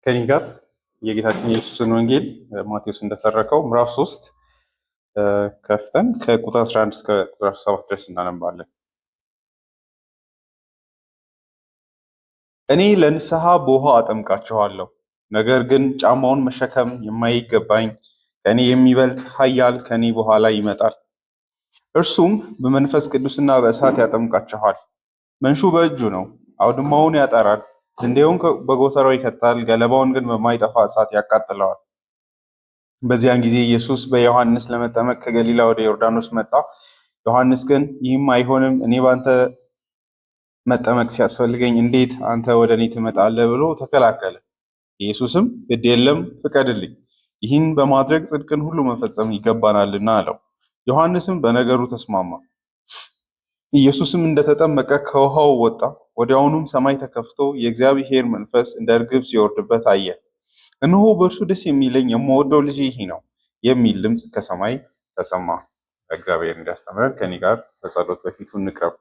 ከኔ ጋር የጌታችን የኢየሱስን ወንጌል ማቴዎስ እንደተረከው ምዕራፍ 3 ከፍተን ከቁጥር 11 እስከ ቁጥር 17 ድረስ እናነባለን። እኔ ለንስሐ በውሃ አጠምቃችኋለሁ፣ ነገር ግን ጫማውን መሸከም የማይገባኝ ከኔ የሚበልጥ ኃያል ከኔ በኋላ ይመጣል። እርሱም በመንፈስ ቅዱስና በእሳት ያጠምቃችኋል። መንሹ በእጁ ነው፣ አውድማውን ያጠራል፣ ስንዴውን በጎተራው ይከታል፣ ገለባውን ግን በማይጠፋ እሳት ያቃጥለዋል። በዚያን ጊዜ ኢየሱስ በዮሐንስ ለመጠመቅ ከገሊላ ወደ ዮርዳኖስ መጣ። ዮሐንስ ግን ይህም አይሆንም፣ እኔ ባንተ መጠመቅ ሲያስፈልገኝ እንዴት አንተ ወደ እኔ ትመጣለህ ብሎ ተከላከለ። ኢየሱስም ግድ የለም ፍቀድልኝ፣ ይህን በማድረግ ጽድቅን ሁሉ መፈጸም ይገባናልና አለው። ዮሐንስም በነገሩ ተስማማ። ኢየሱስም እንደተጠመቀ ከውሃው ወጣ። ወዲያውኑም ሰማይ ተከፍቶ የእግዚአብሔር መንፈስ እንደ ርግብ ሲወርድበት አየ። እነሆ በእርሱ ደስ የሚለኝ የምወደው ልጄ ይህ ነው የሚል ድምፅ ከሰማይ ተሰማ። እግዚአብሔር እንዲያስተምረን ከኔ ጋር በጸሎት በፊቱ እንቅረብ።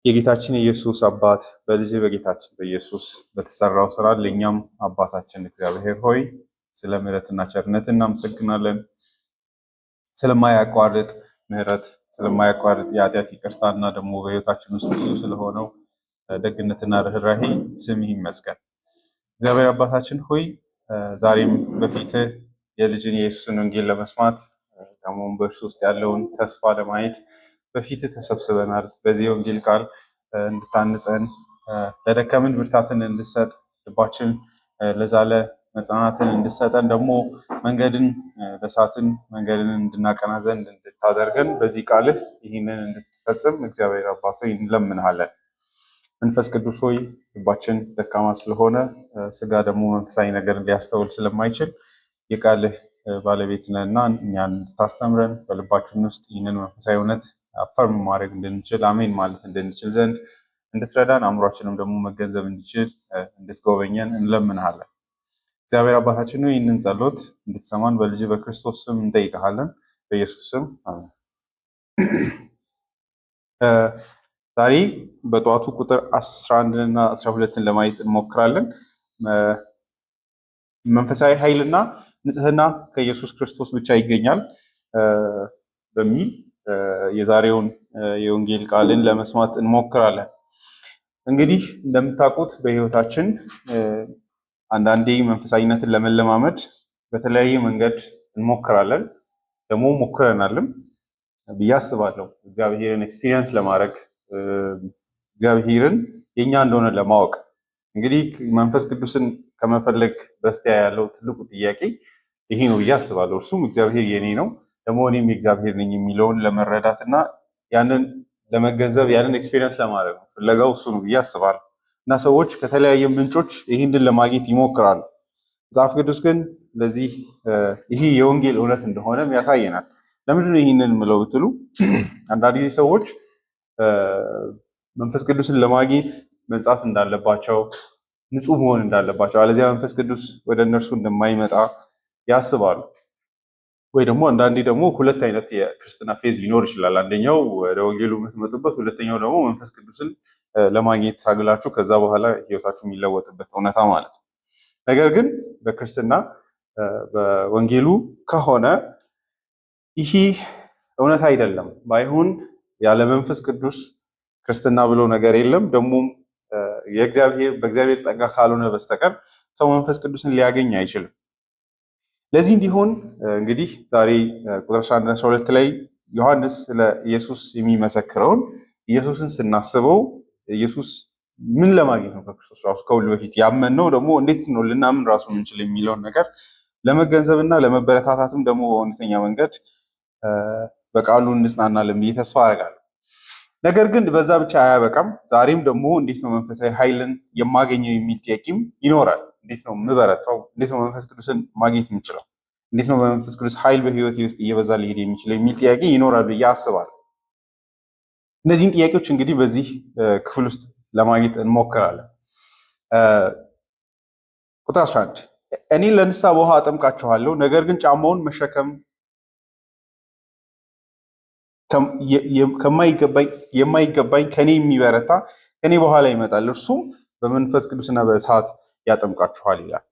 የጌታችን የኢየሱስ አባት በልጅ በጌታችን በኢየሱስ በተሰራው ስራ ለእኛም አባታችን እግዚአብሔር ሆይ ስለ ምሕረትና ቸርነት እናመሰግናለን። ስለማያቋርጥ ምሕረት ስለማያቋርጥ የኃጢአት ይቅርታና ደግሞ በሕይወታችን ውስጥ ብዙ ስለሆነው ደግነትና ርኅራሄ ስምህ ይመስገን። እግዚአብሔር አባታችን ሆይ ዛሬም በፊትህ የልጅን የኢየሱስን ወንጌል ለመስማት ደግሞ በእርሱ ውስጥ ያለውን ተስፋ ለማየት በፊትህ ተሰብስበናል። በዚህ ወንጌል ቃል እንድታንጸን ለደከምን ብርታትን እንድሰጥ ልባችን ለዛለ መጽናናትን እንድሰጠን ደግሞ መንገድን ለሳትን መንገድን እንድናቀና ዘንድ እንድታደርገን በዚህ ቃልህ ይህንን እንድትፈጽም እግዚአብሔር አባት ሆይ እንለምንሃለን። መንፈስ ቅዱስ ሆይ ልባችን ደካማ ስለሆነ ስጋ ደግሞ መንፈሳዊ ነገርን ሊያስተውል ስለማይችል የቃልህ ባለቤት ነህና እኛን እንድታስተምረን በልባችን ውስጥ ይህንን መንፈሳዊ እውነት አፈርም ማድረግ እንድንችል አሜን ማለት እንድንችል ዘንድ እንድትረዳን አእምሯችንም ደግሞ መገንዘብ እንዲችል እንድትጎበኘን እንለምንሃለን። እግዚአብሔር አባታችን ሆይ ይህንን ጸሎት እንድትሰማን በልጅ በክርስቶስ ስም እንጠይቀሃለን። በኢየሱስ ስም አሜን። ዛሬ በጠዋቱ ቁጥር 11 እና 12ን ለማየት እንሞክራለን። መንፈሳዊ ኃይልና ንጽህና ከኢየሱስ ክርስቶስ ብቻ ይገኛል በሚል የዛሬውን የወንጌል ቃልን ለመስማት እንሞክራለን። እንግዲህ እንደምታውቁት በሕይወታችን አንዳንዴ መንፈሳዊነትን ለመለማመድ በተለያየ መንገድ እንሞክራለን፣ ደግሞ ሞክረናልም ብዬ አስባለሁ። እግዚአብሔርን ኤክስፒሪየንስ ለማድረግ እግዚአብሔርን የኛ እንደሆነ ለማወቅ እንግዲህ መንፈስ ቅዱስን ከመፈለግ በስቲያ ያለው ትልቁ ጥያቄ ይሄ ነው ብዬ አስባለሁ። እርሱም እግዚአብሔር የኔ ነው ደግሞ እኔም የእግዚአብሔር ነኝ የሚለውን ለመረዳት እና ያንን ለመገንዘብ ያንን ኤክስፒሪየንስ ለማድረግ ነው። ፍለጋው እሱ ነው ብዬ አስባለሁ። እና ሰዎች ከተለያየ ምንጮች ይህንን ለማግኘት ይሞክራሉ። መጽሐፍ ቅዱስ ግን ለዚህ ይሄ የወንጌል እውነት እንደሆነም ያሳየናል። ለምንድን ነው ይህንን የምለው ብትሉ አንዳንድ ጊዜ ሰዎች መንፈስ ቅዱስን ለማግኘት መንጻት እንዳለባቸው፣ ንጹህ መሆን እንዳለባቸው፣ አለዚያ መንፈስ ቅዱስ ወደ እነርሱ እንደማይመጣ ያስባሉ። ወይ ደግሞ አንዳንዴ ደግሞ ሁለት አይነት የክርስትና ፌዝ ሊኖር ይችላል። አንደኛው ወደ ወንጌሉ የምትመጡበት፣ ሁለተኛው ደግሞ መንፈስ ቅዱስን ለማግኘት ታግላችሁ ከዛ በኋላ ህይወታችሁ የሚለወጥበት እውነታ ማለት ነው። ነገር ግን በክርስትና በወንጌሉ ከሆነ ይህ እውነት አይደለም። ባይሆን ያለ መንፈስ ቅዱስ ክርስትና ብሎ ነገር የለም። ደግሞ በእግዚአብሔር ጸጋ ካልሆነ በስተቀር ሰው መንፈስ ቅዱስን ሊያገኝ አይችልም። ለዚህ እንዲሆን እንግዲህ ዛሬ ቁጥር 11-12 ላይ ዮሐንስ ስለ ኢየሱስ የሚመሰክረውን ኢየሱስን ስናስበው ኢየሱስ ምን ለማግኘት ነው ከክርስቶስ ራሱ ከሁሉ በፊት ያመንነው ደግሞ እንዴት ነው ልናምን ራሱ ምንችል የሚለውን ነገር ለመገንዘብና ለመበረታታትም ደግሞ በእውነተኛ መንገድ በቃሉ እንጽናናለን ብዬ ተስፋ አደርጋለሁ። ነገር ግን በዛ ብቻ አያበቃም። ዛሬም ደግሞ እንዴት ነው መንፈሳዊ ኃይልን የማገኘው የሚል ጥያቄም ይኖራል። እንዴት ነው የምበረታው? እንዴት ነው መንፈስ ቅዱስን ማግኘት የምችለው? እንዴት ነው በመንፈስ ቅዱስ ኃይል በህይወቴ ውስጥ እየበዛ ሊሄድ የሚችለው የሚል ጥያቄ ይኖራል ብዬ አስባለሁ። እነዚህን ጥያቄዎች እንግዲህ በዚህ ክፍል ውስጥ ለማግኘት እንሞክራለን። ቁጥር 11 እኔ ለንስሐ በውሃ አጠምቃችኋለሁ፣ ነገር ግን ጫማውን መሸከም የማይገባኝ ከኔ የሚበረታ ከኔ በኋላ ይመጣል፣ እርሱም በመንፈስ ቅዱስና በእሳት ያጠምቃችኋል ይላል።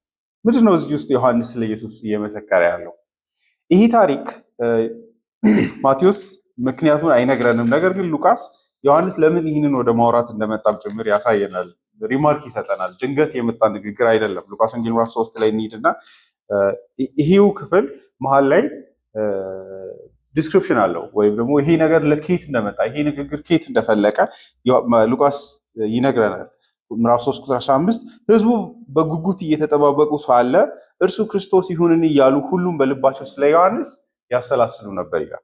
ምንድነው እዚህ ውስጥ ዮሐንስ ስለ ኢየሱስ እየመሰከረ ያለው? ይህ ታሪክ ማቴዎስ ምክንያቱን አይነግረንም። ነገር ግን ሉቃስ ዮሐንስ ለምን ይህንን ወደ ማውራት እንደመጣም ጭምር ያሳየናል፣ ሪማርክ ይሰጠናል። ድንገት የመጣ ንግግር አይደለም። ሉቃስ ወንጌል ምዕራፍ 3 ላይ እንሂድና ይሄው ክፍል መሀል ላይ ዲስክሪፕሽን አለው፣ ወይም ደግሞ ይሄ ነገር ለኬት እንደመጣ ይሄ ንግግር ኬት እንደፈለቀ ሉቃስ ይነግረናል። ምዕራፍ 3 ቁጥር 15 ህዝቡ በጉጉት እየተጠባበቁ ሳለ እርሱ ክርስቶስ ይሁንን እያሉ ሁሉም በልባቸው ስለ ዮሐንስ ያሰላስሉ ነበር ይላል።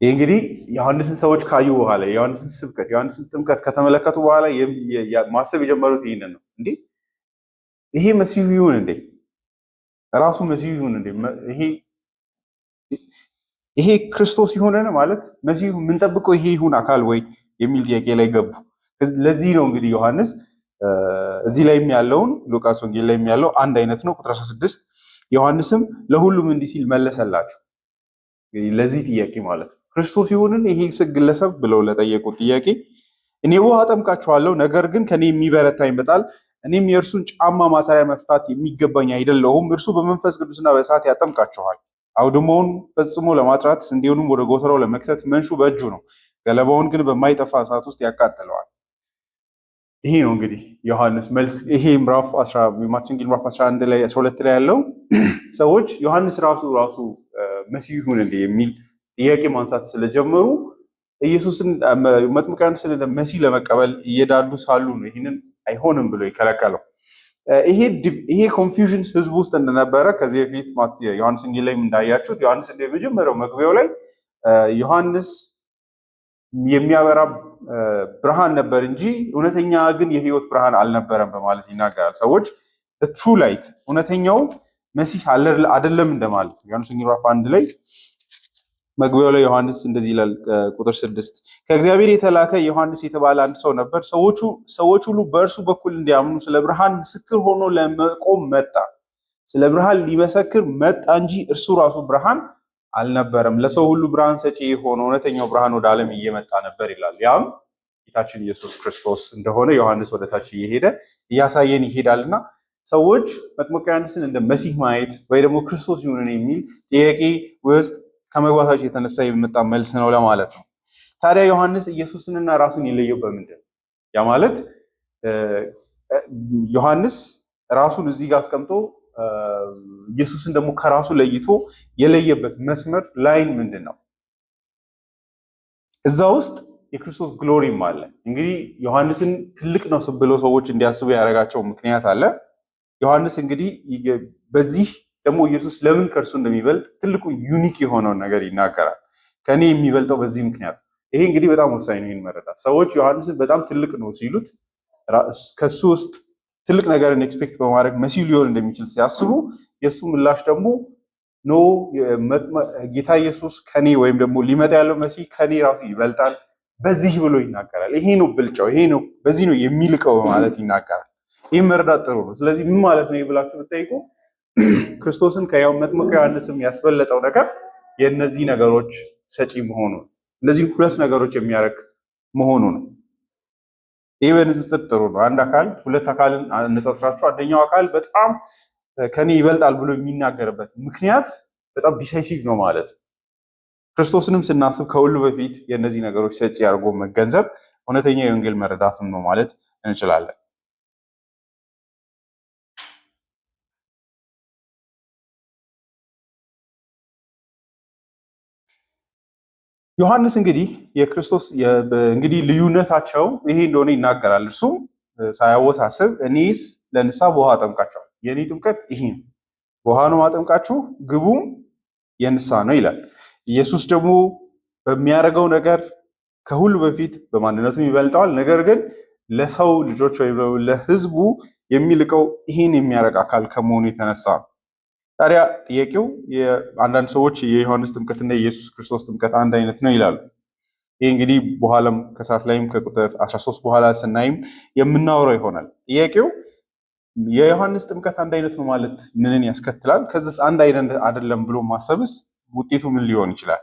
ይህ እንግዲህ ዮሐንስን ሰዎች ካዩ በኋላ የዮሐንስን ስብከት የዮሐንስን ጥምቀት ከተመለከቱ በኋላ ማሰብ የጀመሩት ይህንን ነው። እንዴ ይሄ መሲሁ ይሁን እንዴ? ራሱ መሲሁ ይሁን እንዴ? ይሄ ክርስቶስ ይሁንን ማለት መሲሁ የምንጠብቀው ይሄ ይሁን አካል ወይ የሚል ጥያቄ ላይ ገቡ። ለዚህ ነው እንግዲህ ዮሐንስ እዚህ ላይም ያለውን ሉቃስ ወንጌል ላይም ያለው አንድ አይነት ነው። ቁጥር 16 ዮሐንስም ለሁሉም እንዲህ ሲል መለሰላቸው። ለዚህ ጥያቄ ማለት ነው ክርስቶስ ይሁንን ይሄ ግለሰብ ብለው ለጠየቁት ጥያቄ እኔ በውሃ አጠምቃችኋለሁ፣ ነገር ግን ከኔ የሚበረታ ይመጣል፣ እኔም የእርሱን ጫማ ማሰሪያ መፍታት የሚገባኝ አይደለሁም። እርሱ በመንፈስ ቅዱስና በእሳት ያጠምቃችኋል። አውድማውን ፈጽሞ ለማጥራት ስንዴውንም ወደ ጎተራው ለመክተት መንሹ በእጁ ነው፣ ገለባውን ግን በማይጠፋ እሳት ውስጥ ያቃጥለዋል። ይሄ ነው እንግዲህ ዮሐንስ መልስ። ይሄ ማቴዎስ ወንጌል ምዕራፍ 11 ላይ 12 ላይ ያለው ሰዎች ዮሐንስ ራሱ መሲሁ ይሁን እንደ የሚል ጥያቄ ማንሳት ስለጀመሩ ኢየሱስን መጥምቁ ዮሐንስን እንደ መሲህ ለመቀበል እየዳዱ ሳሉ ነው ይህንን አይሆንም ብሎ የከለከለው። ይሄ ኮንፊውዥን ህዝብ ውስጥ እንደነበረ ከዚህ በፊት ዮሐንስ ወንጌል ላይ እንዳያችሁት ዮሐንስ እንደ መጀመሪያው መግቢያው ላይ ዮሐንስ የሚያበራ ብርሃን ነበር እንጂ እውነተኛ ግን የህይወት ብርሃን አልነበረም በማለት ይናገራል። ሰዎች ትሩ ላይት እውነተኛው መሲህ አይደለም እንደማለት ነው። ዮሐንስ ወንጌል ምዕራፍ 1 ላይ መግቢያው ላይ ዮሐንስ እንደዚህ ይላል ቁጥር 6 ከእግዚአብሔር የተላከ ዮሐንስ የተባለ አንድ ሰው ነበር። ሰዎች ሁሉ በእርሱ በኩል እንዲያምኑ ስለ ብርሃን ምስክር ሆኖ ለመቆም መጣ። ስለ ብርሃን ሊመሰክር መጣ እንጂ እርሱ ራሱ ብርሃን አልነበረም። ለሰው ሁሉ ብርሃን ሰጪ የሆነ እውነተኛው ብርሃን ወደ ዓለም እየመጣ ነበር ይላል። ያም ጌታችን ኢየሱስ ክርስቶስ እንደሆነ ዮሐንስ ወደታች እየሄደ እያሳየን ይሄዳልና ሰዎች መጥምቁ ዮሐንስን እንደ መሲህ ማየት ወይ ደግሞ ክርስቶስ ይሁንን የሚል ጥያቄ ውስጥ ከመግባታቸው የተነሳ የመጣ መልስ ነው ለማለት ነው። ታዲያ ዮሐንስ ኢየሱስንና ራሱን የለየው በምንድን ነው? ያ ማለት ዮሐንስ ራሱን እዚህ ጋር አስቀምጦ ኢየሱስን ደግሞ ከራሱ ለይቶ የለየበት መስመር ላይን ምንድን ነው? እዛ ውስጥ የክርስቶስ ግሎሪም አለ። እንግዲህ ዮሐንስን ትልቅ ነው ብለው ሰዎች እንዲያስቡ ያደረጋቸው ምክንያት አለ። ዮሐንስ እንግዲህ በዚህ ደግሞ ኢየሱስ ለምን ከእርሱ እንደሚበልጥ ትልቁ ዩኒክ የሆነውን ነገር ይናገራል። ከኔ የሚበልጠው በዚህ ምክንያት። ይሄ እንግዲህ በጣም ወሳኝ ነው ይህን መረዳት። ሰዎች ዮሐንስን በጣም ትልቅ ነው ሲሉት ከሱ ውስጥ ትልቅ ነገርን ኤክስፔክት በማድረግ መሲሁ ሊሆን እንደሚችል ሲያስቡ የእሱ ምላሽ ደግሞ ኖ ጌታ ኢየሱስ ከኔ ወይም ደግሞ ሊመጣ ያለው መሲህ ከኔ ራሱ ይበልጣል በዚህ ብሎ ይናገራል። ይሄ ነው ብልጫው፣ ይሄ ነው በዚህ ነው የሚልቀው ማለት ይናገራል። ይህ መረዳት ጥሩ ነው። ስለዚህ ምን ማለት ነው ብላችሁ ብትጠይቁ ክርስቶስን ከመጥምቁ ዮሐንስም ያስበለጠው ነገር የእነዚህ ነገሮች ሰጪ መሆኑ ነው። እነዚህን ሁለት ነገሮች የሚያደርግ መሆኑ ነው። ይህ በንጽጽር ጥሩ ነው። አንድ አካል ሁለት አካልን አነጻጽራችሁ አንደኛው አካል በጣም ከኔ ይበልጣል ብሎ የሚናገርበት ምክንያት በጣም ዲሳይሲቭ ነው ማለት ነው። ክርስቶስንም ስናስብ ከሁሉ በፊት የእነዚህ ነገሮች ሰጪ አድርጎ መገንዘብ እውነተኛ የወንጌል መረዳትም ነው ማለት እንችላለን። ዮሐንስ እንግዲህ የክርስቶስ እንግዲህ ልዩነታቸው ይሄ እንደሆነ ይናገራል። እርሱም ሳያወሳስብ እኔስ ለንስሐ በውሃ አጠምቃችኋለሁ፣ የኔ ጥምቀት ይሄ ነው፣ በውሃ ነው ማጠምቃችሁ፣ ግቡም የንስሐ ነው ይላል። ኢየሱስ ደግሞ በሚያደርገው ነገር ከሁሉ በፊት በማንነቱም ይበልጠዋል። ነገር ግን ለሰው ልጆች ወይም ለሕዝቡ የሚልቀው ይሄን የሚያደርግ አካል ከመሆኑ የተነሳ ነው። ታዲያ ጥያቄው አንዳንድ ሰዎች የዮሐንስ ጥምቀትና የኢየሱስ ክርስቶስ ጥምቀት አንድ አይነት ነው ይላሉ። ይህ እንግዲህ በኋላም ከሰዓት ላይም ከቁጥር 13 በኋላ ስናይም የምናወራው ይሆናል። ጥያቄው የዮሐንስ ጥምቀት አንድ አይነት ነው ማለት ምንን ያስከትላል? ከዚስ አንድ አይነት አይደለም ብሎ ማሰብስ ውጤቱ ምን ሊሆን ይችላል?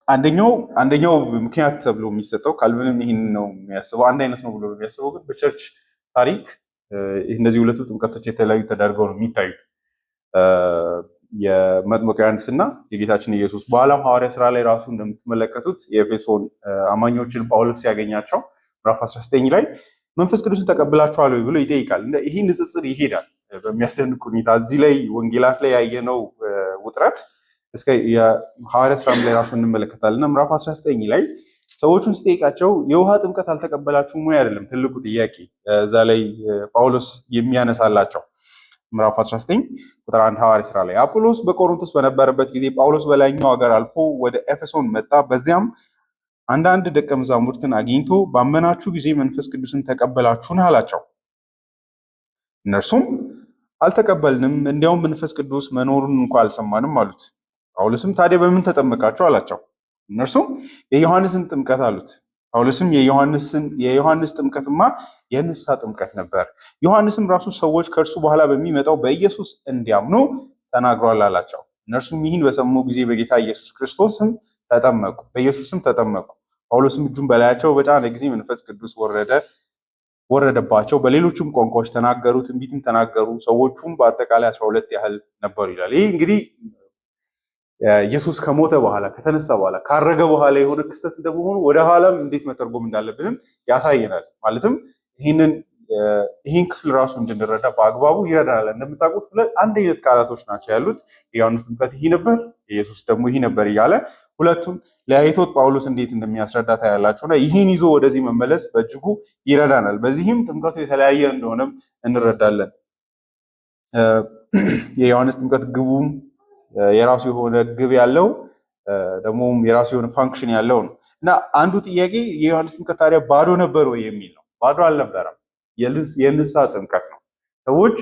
አንደኛው ምክንያት ተብሎ የሚሰጠው ካልቪንም ይህን ነው የሚያስበው፣ አንድ አይነት ነው ብሎ የሚያስበው ግን በቸርች ታሪክ እነዚህ ሁለቱ ጥምቀቶች የተለያዩ ተደርገው ነው የሚታዩት። የመጥምቁ ዮሐንስ እና የጌታችን ኢየሱስ። በኋላም ሐዋርያ ስራ ላይ ራሱ እንደምትመለከቱት የኤፌሶን አማኞችን ጳውሎስ ሲያገኛቸው ምዕራፍ 19 ላይ መንፈስ ቅዱስን ተቀብላችኋል ወይ ብሎ ይጠይቃል። ይህ ንጽጽር ይሄዳል በሚያስደንቅ ሁኔታ። እዚህ ላይ ወንጌላት ላይ ያየነው ውጥረት እስከ የሐዋርያ ስራም ላይ ራሱ እንመለከታለን። ምዕራፍ 19 ላይ ሰዎቹን ሲጠይቃቸው የውሃ ጥምቀት አልተቀበላችሁም ወይ አይደለም ትልቁ ጥያቄ እዛ ላይ ጳውሎስ የሚያነሳላቸው። ምዕራፍ 19 ቁጥር 1 ሐዋርያ ስራ ላይ አጵሎስ በቆሮንቶስ በነበረበት ጊዜ ጳውሎስ በላይኛው ሀገር አልፎ ወደ ኤፌሶን መጣ። በዚያም አንዳንድ ደቀ መዛሙርትን አግኝቶ ባመናችሁ ጊዜ መንፈስ ቅዱስን ተቀበላችሁን አላቸው። እነርሱም አልተቀበልንም፣ እንዲያውም መንፈስ ቅዱስ መኖሩን እንኳ አልሰማንም አሉት። ጳውሎስም ታዲያ በምን ተጠመቃችሁ አላቸው። እነርሱም የዮሐንስን ጥምቀት አሉት። ጳውሎስም የዮሐንስ ጥምቀትማ የንስሐ ጥምቀት ነበር፣ ዮሐንስም ራሱ ሰዎች ከእርሱ በኋላ በሚመጣው በኢየሱስ እንዲያምኑ ተናግሯል አላቸው። እነርሱም ይህን በሰሙ ጊዜ በጌታ ኢየሱስ ክርስቶስም ተጠመቁ፣ በኢየሱስም ተጠመቁ። ጳውሎስም እጁን በላያቸው በጫነ ጊዜ መንፈስ ቅዱስ ወረደባቸው፣ በሌሎችም ቋንቋዎች ተናገሩ፣ ትንቢትም ተናገሩ። ሰዎቹም በአጠቃላይ 12 ያህል ነበሩ ይላል። ይህ እንግዲህ ኢየሱስ ከሞተ በኋላ ከተነሳ በኋላ ካረገ በኋላ የሆነ ክስተት እንደመሆኑ ወደ ኋላም እንዴት መተርጎም እንዳለብንም ያሳየናል። ማለትም ይህን ክፍል ራሱ እንድንረዳ በአግባቡ ይረዳናል። እንደምታውቁት አንድ አይነት ቃላቶች ናቸው ያሉት። የዮሐንስ ጥምቀት ይህ ነበር፣ ኢየሱስ ደግሞ ይህ ነበር እያለ ሁለቱም ለያይቶት ጳውሎስ እንዴት እንደሚያስረዳ ታያላችሁና ይህን ይዞ ወደዚህ መመለስ በእጅጉ ይረዳናል። በዚህም ጥምቀቱ የተለያየ እንደሆነም እንረዳለን። የዮሐንስ ጥምቀት ግቡም የራሱ የሆነ ግብ ያለው ደግሞ የራሱ የሆነ ፋንክሽን ያለው ነው እና አንዱ ጥያቄ የዮሐንስ ጥምቀት ታዲያ ባዶ ነበር ወይ የሚል ነው። ባዶ አልነበረም። የንስሐ ጥምቀት ነው። ሰዎች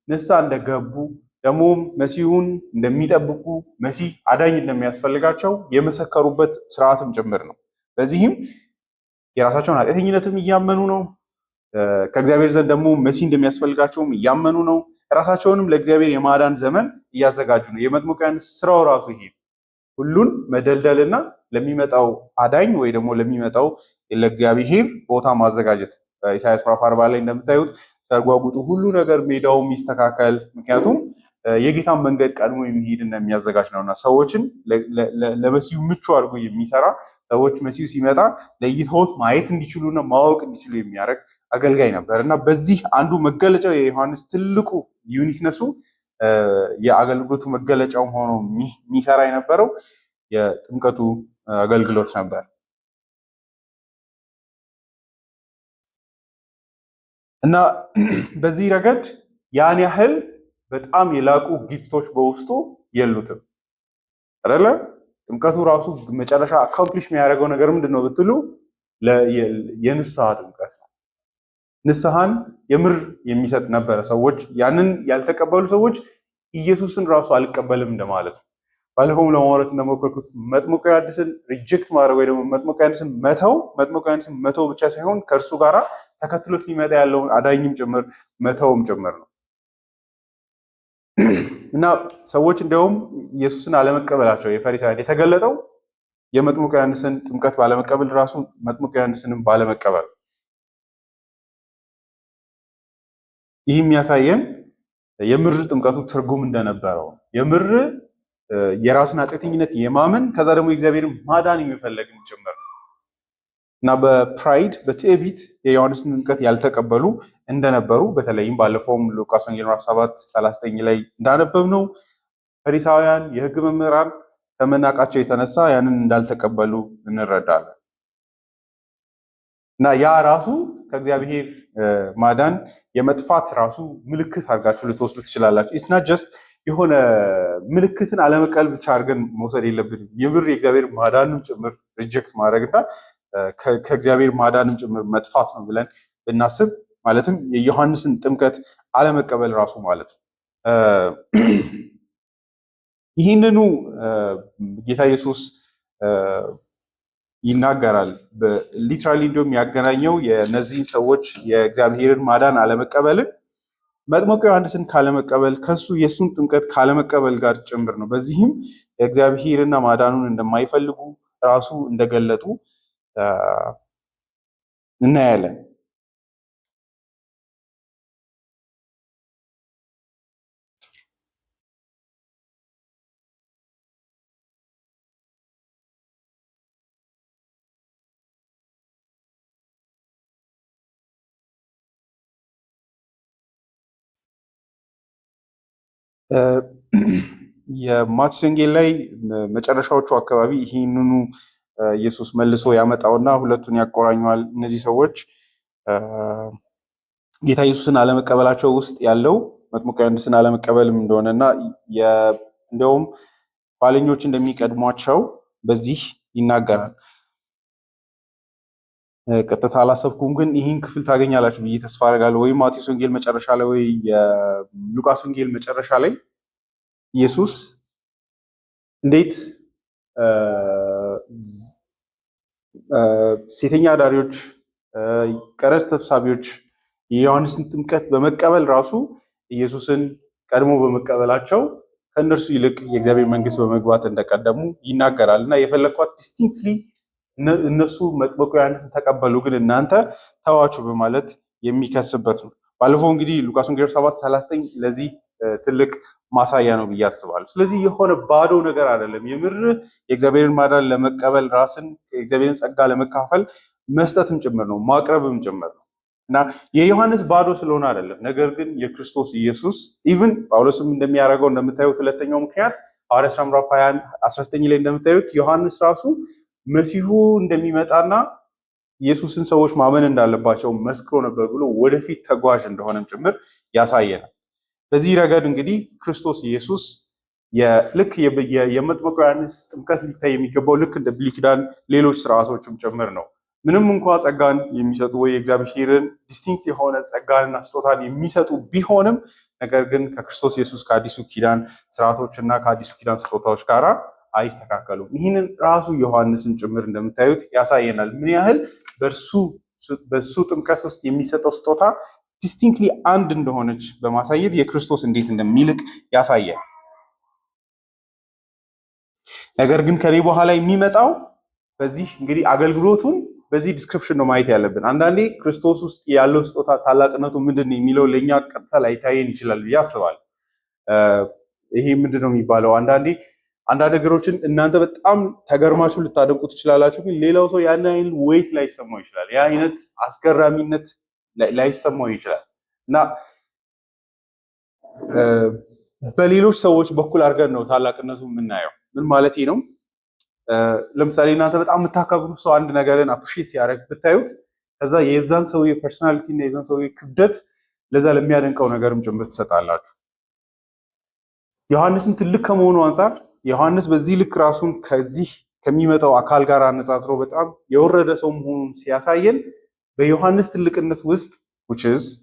ንስሐ እንደገቡ ደግሞ መሲሁን እንደሚጠብቁ መሲህ አዳኝ እንደሚያስፈልጋቸው የመሰከሩበት ስርዓትም ጭምር ነው። በዚህም የራሳቸውን ኃጢአተኝነትም እያመኑ ነው። ከእግዚአብሔር ዘንድ ደግሞ መሲህ እንደሚያስፈልጋቸውም እያመኑ ነው። ራሳቸውንም ለእግዚአብሔር የማዳን ዘመን እያዘጋጁ ነው። የመጥምቁ ዮሐንስ ስራው ራሱ ይሄ ሁሉን መደልደልና ለሚመጣው አዳኝ ወይ ደግሞ ለሚመጣው ለእግዚአብሔር ቦታ ማዘጋጀት። ኢሳይያስ ምዕራፍ 40 ላይ እንደምታዩት ተጓጉጡ፣ ሁሉ ነገር ሜዳው የሚስተካከል ምክንያቱም የጌታን መንገድ ቀድሞ የሚሄድ እንደሚያዘጋጅ ነውና ሰዎችን ለመሲሁ ምቹ አድርጎ የሚሰራ ሰዎች መሲሁ ሲመጣ ለይተውት ማየት እንዲችሉና ማወቅ እንዲችሉ የሚያደርግ አገልጋይ ነበር እና በዚህ አንዱ መገለጫው የዮሐንስ ትልቁ ዩኒክነሱ የአገልግሎቱ መገለጫው ሆኖ የሚሰራ የነበረው የጥምቀቱ አገልግሎት ነበር እና በዚህ ረገድ ያን ያህል በጣም የላቁ ጊፍቶች በውስጡ የሉትም አይደለ? ጥምቀቱ ራሱ መጨረሻ አካምፕሊሽ የሚያደርገው ነገር ምንድነው ብትሉ የንስሐ ጥምቀት ነው። ንስሐን የምር የሚሰጥ ነበረ። ሰዎች ያንን ያልተቀበሉ ሰዎች ኢየሱስን ራሱ አልቀበልም እንደማለት ነው። ባለፈውም ለማውራት እንደሞከርኩት መጥምቁ ዮሐንስን ሪጀክት ማድረግ ወይ ደግሞ መጥምቁ ዮሐንስን መተው ብቻ ሳይሆን ከእርሱ ጋር ተከትሎት ሊመጣ ያለውን አዳኝም ጭምር መተውም ጭምር ነው እና ሰዎች እንደውም ኢየሱስን አለመቀበላቸው የፈሪሳውያን የተገለጠው የመጥምቁ ዮሐንስን ጥምቀት ባለመቀበል ራሱ መጥምቁ ዮሐንስንም ባለመቀበል። ይህ የሚያሳየን የምር ጥምቀቱ ትርጉም እንደነበረው የምር የራስን ኃጢአተኝነት የማመን ከዛ ደግሞ የእግዚአብሔርን ማዳን የሚፈለግም ጭምር እና በፕራይድ በትዕቢት የዮሐንስን ጥምቀት ያልተቀበሉ እንደነበሩ በተለይም ባለፈውም ሉቃስ ወንጌል ምዕራፍ 7:39 ላይ እንዳነበብነው ፈሪሳውያን የሕግ መምህራን ከመናቃቸው የተነሳ ያንን እንዳልተቀበሉ እንረዳለን እና ያ ራሱ ከእግዚአብሔር ማዳን የመጥፋት ራሱ ምልክት አድርጋችሁ ልትወስዱ ትችላላችሁ። ኢትስ ናት ጀስት የሆነ ምልክትን አለመቀበል ብቻ አድርገን መውሰድ የለብንም። የምር የእግዚአብሔር ማዳንም ጭምር ሪጀክት ማድረግና ከእግዚአብሔር ማዳንም ጭምር መጥፋት ነው ብለን ብናስብ ማለትም የዮሐንስን ጥምቀት አለመቀበል ራሱ ማለት ነው። ይህንኑ ጌታ ኢየሱስ ይናገራል። ሊትራሊ እንዲሁም ያገናኘው የነዚህን ሰዎች የእግዚአብሔርን ማዳን አለመቀበልን መጥምቁ ዮሐንስን ካለመቀበል ከሱ የሱን ጥምቀት ካለመቀበል ጋር ጭምር ነው። በዚህም የእግዚአብሔርና ማዳኑን እንደማይፈልጉ ራሱ እንደገለጡ እናያለን። የማቴዎስ ወንጌል ላይ መጨረሻዎቹ አካባቢ ይህንኑ ኢየሱስ መልሶ ያመጣውና ሁለቱን ያቆራኘዋል። እነዚህ ሰዎች ጌታ ኢየሱስን አለመቀበላቸው ውስጥ ያለው መጥምቁ ዮሐንስን አለመቀበልም እንደሆነና እንደውም ኋለኞች እንደሚቀድሟቸው በዚህ ይናገራል። ቀጥታ አላሰብኩም፣ ግን ይህን ክፍል ታገኛላችሁ ብዬ ተስፋ አደርጋለሁ። ወይም ማቴዎስ ወንጌል መጨረሻ ላይ ወይ የሉቃስ ወንጌል መጨረሻ ላይ ኢየሱስ እንዴት ሴተኛ አዳሪዎች፣ ቀረጥ ሰብሳቢዎች የዮሐንስን ጥምቀት በመቀበል ራሱ ኢየሱስን ቀድሞ በመቀበላቸው ከእነርሱ ይልቅ የእግዚአብሔር መንግስት በመግባት እንደቀደሙ ይናገራል። እና የፈለኳት ዲስቲንክትሊ እነሱ መጥምቁ ዮሐንስን ተቀበሉ ግን እናንተ ተዋችሁ በማለት የሚከስበት ነው። ባለፈው እንግዲህ ሉቃስ ወንጌል 7:39 ለዚህ ትልቅ ማሳያ ነው ብዬ አስባለሁ። ስለዚህ የሆነ ባዶ ነገር አይደለም። የምር የእግዚአብሔርን ማዳን ለመቀበል ራስን የእግዚአብሔርን ጸጋ ለመካፈል መስጠትም ጭምር ነው፣ ማቅረብም ጭምር ነው እና የዮሐንስ ባዶ ስለሆነ አይደለም። ነገር ግን የክርስቶስ ኢየሱስ ኢቭን ጳውሎስም እንደሚያደርገው እንደምታዩት ሁለተኛው ምክንያት ሐዋርያት ሥራ ምዕራፍ 20:19 ላይ እንደምታዩት ዮሐንስ ራሱ መሲሁ እንደሚመጣና ኢየሱስን ሰዎች ማመን እንዳለባቸው መስክሮ ነበር ብሎ ወደፊት ተጓዥ እንደሆነም ጭምር ያሳየናል። በዚህ ረገድ እንግዲህ ክርስቶስ ኢየሱስ ልክ የመጥምቁ ዮሐንስ ጥምቀት ሊታይ የሚገባው ልክ እንደ ብሉይ ኪዳን ሌሎች ስርዓቶችም ጭምር ነው። ምንም እንኳ ጸጋን የሚሰጡ ወይ የእግዚአብሔርን ዲስቲንክት የሆነ ጸጋንና ስጦታን የሚሰጡ ቢሆንም ነገር ግን ከክርስቶስ ኢየሱስ ከአዲሱ ኪዳን ስርዓቶችና ከአዲሱ ኪዳን ስጦታዎች ጋር አይስተካከሉም። ይህንን ራሱ ዮሐንስን ጭምር እንደምታዩት ያሳየናል። ምን ያህል በሱ ጥምቀት ውስጥ የሚሰጠው ስጦታ ዲስቲንክትሊ አንድ እንደሆነች በማሳየት የክርስቶስ እንዴት እንደሚልቅ ያሳያል። ነገር ግን ከኔ በኋላ የሚመጣው በዚህ እንግዲህ አገልግሎቱን በዚህ ዲስክሪፕሽን ነው ማየት ያለብን። አንዳንዴ ክርስቶስ ውስጥ ያለው ስጦታ ታላቅነቱ ምንድን ነው የሚለው ለእኛ ቀጥታ ላይታየን ይችላል ብዬ አስባለሁ። ይሄ ምንድን ነው የሚባለው አንዳንድ ነገሮችን እናንተ በጣም ተገርማችሁ ልታደንቁ ትችላላችሁ፣ ግን ሌላው ሰው ያን አይነት ዌይት ላይሰማው ይችላል። ያ አይነት አስገራሚነት ላይሰማው ይችላል እና በሌሎች ሰዎች በኩል አድርገን ነው ታላቅነቱ የምናየው። ምን ማለት ነው? ለምሳሌ እናንተ በጣም የምታከብሩት ሰው አንድ ነገርን አፕሪሺየት ሲያደርግ ብታዩት ከዛ የዛን ሰውዬ ፐርሰናሊቲ እና የዛን ሰውዬ ክብደት ለዛ ለሚያደንቀው ነገርም ጭምር ትሰጣላችሁ። ዮሐንስም ትልቅ ከመሆኑ አንጻር ዮሐንስ በዚህ ልክ ራሱን ከዚህ ከሚመጣው አካል ጋር አነጻጽሮ በጣም የወረደ ሰው መሆኑን ሲያሳየን በዮሐንስ ትልቅነት ውስጥ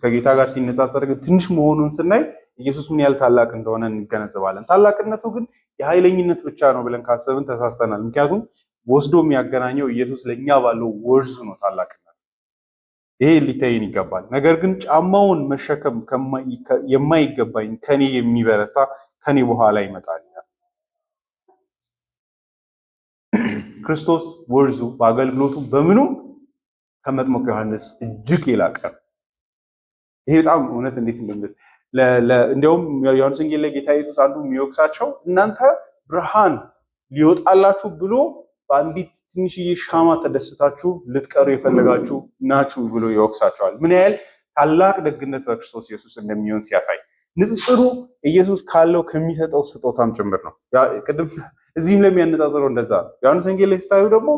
ከጌታ ጋር ሲነጻጸር ግን ትንሽ መሆኑን ስናይ ኢየሱስ ምን ያህል ታላቅ እንደሆነ እንገነዘባለን። ታላቅነቱ ግን የኃይለኝነት ብቻ ነው ብለን ካሰብን ተሳስተናል። ምክንያቱም ወስዶ የሚያገናኘው ኢየሱስ ለእኛ ባለው ወርዙ ነው ታላቅነት። ይሄ ሊታየን ይገባል። ነገር ግን ጫማውን መሸከም የማይገባኝ ከኔ የሚበረታ ከኔ በኋላ ይመጣል። ክርስቶስ ወርዙ በአገልግሎቱ በምኑ ከመጥምቁ ዮሐንስ እጅግ የላቀ ነው። ይሄ በጣም እውነት እንዴት እንደምል እንዲያውም ዮሐንስ ወንጌል ላይ ጌታ ኢየሱስ አንዱ የሚወቅሳቸው እናንተ ብርሃን ሊወጣላችሁ ብሎ በአንዲት ትንሽዬ ሻማ ተደስታችሁ ልትቀሩ የፈለጋችሁ ናችሁ ብሎ ይወቅሳቸዋል። ምን ያህል ታላቅ ደግነት በክርስቶስ ኢየሱስ እንደሚሆን ሲያሳይ ንጽጽሩ ኢየሱስ ካለው ከሚሰጠው ስጦታም ጭምር ነው። ቅድም እዚህም ለሚያነጻጽረው እንደዛ ነው። ዮሐንስ ወንጌል ላይ ስታዩ ደግሞ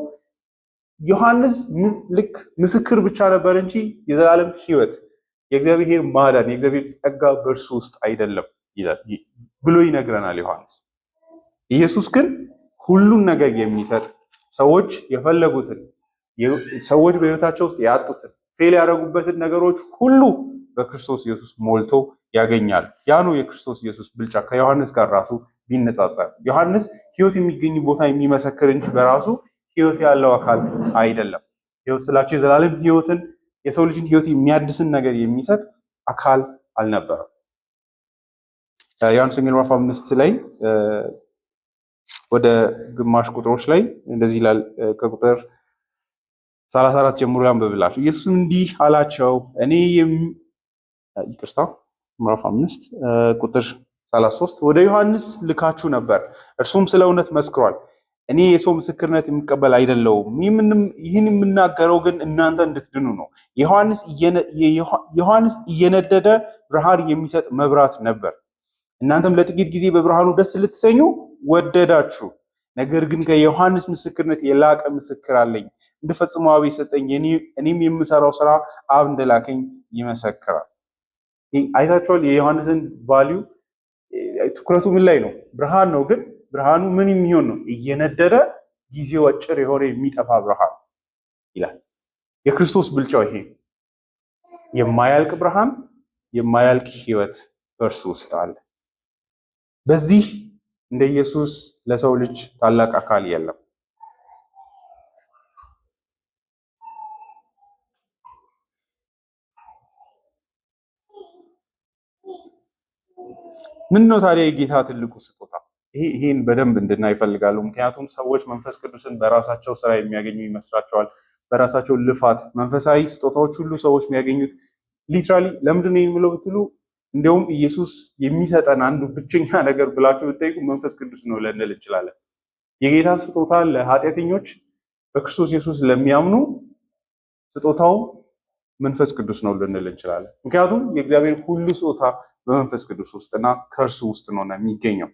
ዮሐንስ ልክ ምስክር ብቻ ነበር እንጂ የዘላለም ሕይወት የእግዚአብሔር ማዳን የእግዚአብሔር ጸጋ በእርሱ ውስጥ አይደለም ብሎ ይነግረናል ዮሐንስ። ኢየሱስ ግን ሁሉን ነገር የሚሰጥ ሰዎች የፈለጉትን ሰዎች በሕይወታቸው ውስጥ ያጡትን ፌል ያደረጉበትን ነገሮች ሁሉ በክርስቶስ ኢየሱስ ሞልቶ ያገኛል። ያ ነው የክርስቶስ ኢየሱስ ብልጫ ከዮሐንስ ጋር ራሱ ቢነጻጸር። ዮሐንስ ሕይወት የሚገኝ ቦታ የሚመሰክር እንጂ በራሱ ሕይወት ያለው አካል አይደለም። ሕይወት ስላቸው የዘላለም ሕይወትን የሰው ልጅን ሕይወት የሚያድስን ነገር የሚሰጥ አካል አልነበረም። ዮሐንስ ወንጌል ምዕራፍ 5 ላይ ወደ ግማሽ ቁጥሮች ላይ እንደዚህ ይላል። ከቁጥር 34 ጀምሮ ያንብብላችሁ። ኢየሱስም እንዲህ አላቸው፣ ምዕራፍ 5 ቁጥር 33 ወደ ዮሐንስ ልካችሁ ነበር፣ እርሱም ስለ እውነት መስክሯል። እኔ የሰው ምስክርነት የሚቀበል አይደለሁም። ይህን የምናገረው ግን እናንተ እንድትድኑ ነው። ዮሐንስ እየነደደ ብርሃን የሚሰጥ መብራት ነበር። እናንተም ለጥቂት ጊዜ በብርሃኑ ደስ ልትሰኙ ወደዳችሁ። ነገር ግን ከዮሐንስ ምስክርነት የላቀ ምስክር አለኝ፣ እንድፈጽመው አብ የሰጠኝ፣ እኔም የምሰራው ስራ አብ እንደላከኝ ይመሰክራል። አይታችኋል? የዮሐንስን ቫልዩ ትኩረቱ ምን ላይ ነው? ብርሃን ነው። ግን ብርሃኑ ምን የሚሆን ነው? እየነደደ ጊዜው አጭር የሆነ የሚጠፋ ብርሃን ይላል። የክርስቶስ ብልጫው ይሄ የማያልቅ ብርሃን፣ የማያልቅ ህይወት በእርሱ ውስጥ አለ። በዚህ እንደ ኢየሱስ ለሰው ልጅ ታላቅ አካል የለም። ምን ነው ታዲያ የጌታ ትልቁ ስጦታ? ይሄን በደንብ እንድናይ ይፈልጋሉ። ምክንያቱም ሰዎች መንፈስ ቅዱስን በራሳቸው ስራ የሚያገኙ ይመስላቸዋል። በራሳቸው ልፋት መንፈሳዊ ስጦታዎች ሁሉ ሰዎች የሚያገኙት ሊትራሊ ለምንድን ነው የምለው ብትሉ እንዲያውም ኢየሱስ የሚሰጠን አንዱ ብቸኛ ነገር ብላችሁ ብትጠይቁ መንፈስ ቅዱስ ነው ልንል እንችላለን። የጌታ ስጦታ ለኃጢአተኞች በክርስቶስ ኢየሱስ ለሚያምኑ ስጦታው መንፈስ ቅዱስ ነው ልንል እንችላለን። ምክንያቱም የእግዚአብሔር ሁሉ ስጦታ በመንፈስ ቅዱስ ውስጥና ከእርሱ ውስጥ ነው የሚገኘው።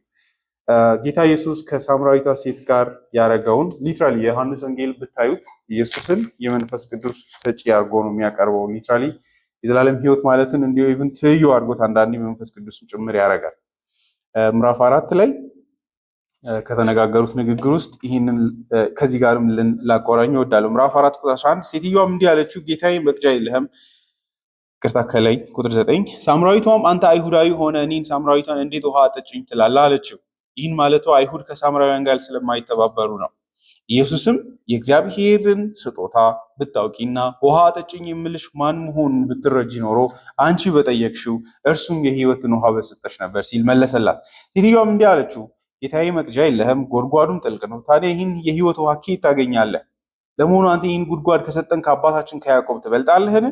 ጌታ ኢየሱስ ከሳምራዊቷ ሴት ጋር ያደረገውን ሊትራሊ የዮሐንስ ወንጌል ብታዩት ኢየሱስን የመንፈስ ቅዱስ ሰጪ አድርጎ ነው የሚያቀርበው። ሊትራሊ የዘላለም ሕይወት ማለትን እንዲሁ ኢቭን ትይዩ አድርጎት አንዳንዴ መንፈስ ቅዱስን ጭምር ያደርጋል። ምዕራፍ 4 ላይ ከተነጋገሩት ንግግር ውስጥ ይህንን ከዚህ ጋርም ላቆራኝ እወዳለሁ። ምዕራፍ 4 ቁጥር 11 ሴትዮዋም እንዲህ አለችው፣ ጌታዬ መቅጃ የለህም። ከላይ ቁጥር 9 ሳምራዊቷም አንተ አይሁዳዊ ሆነ እኔን ሳምራዊቷን እንዴት ውሃ አጠጭኝ ትላለህ አለችው። ይህን ማለቷ አይሁድ ከሳምራውያን ጋር ስለማይተባበሩ ነው። ኢየሱስም የእግዚአብሔርን ስጦታ ብታውቂና ውሃ አጠጭኝ የምልሽ ማን መሆኑን ብትረጂ ኖሮ አንቺ በጠየቅሽው እርሱም የሕይወትን ውሃ በሰጠሽ ነበር ሲል መለሰላት። ሴትዮዋም እንዲህ አለችው፣ ጌታዬ መቅጃ የለህም፣ ጎድጓዱም ጥልቅ ነው። ታዲያ ይህን የሕይወት ውሃ ከየት ታገኛለህ? ለመሆኑ አንተ ይህን ጉድጓድ ከሰጠን ከአባታችን ከያዕቆብ ትበልጣለህን?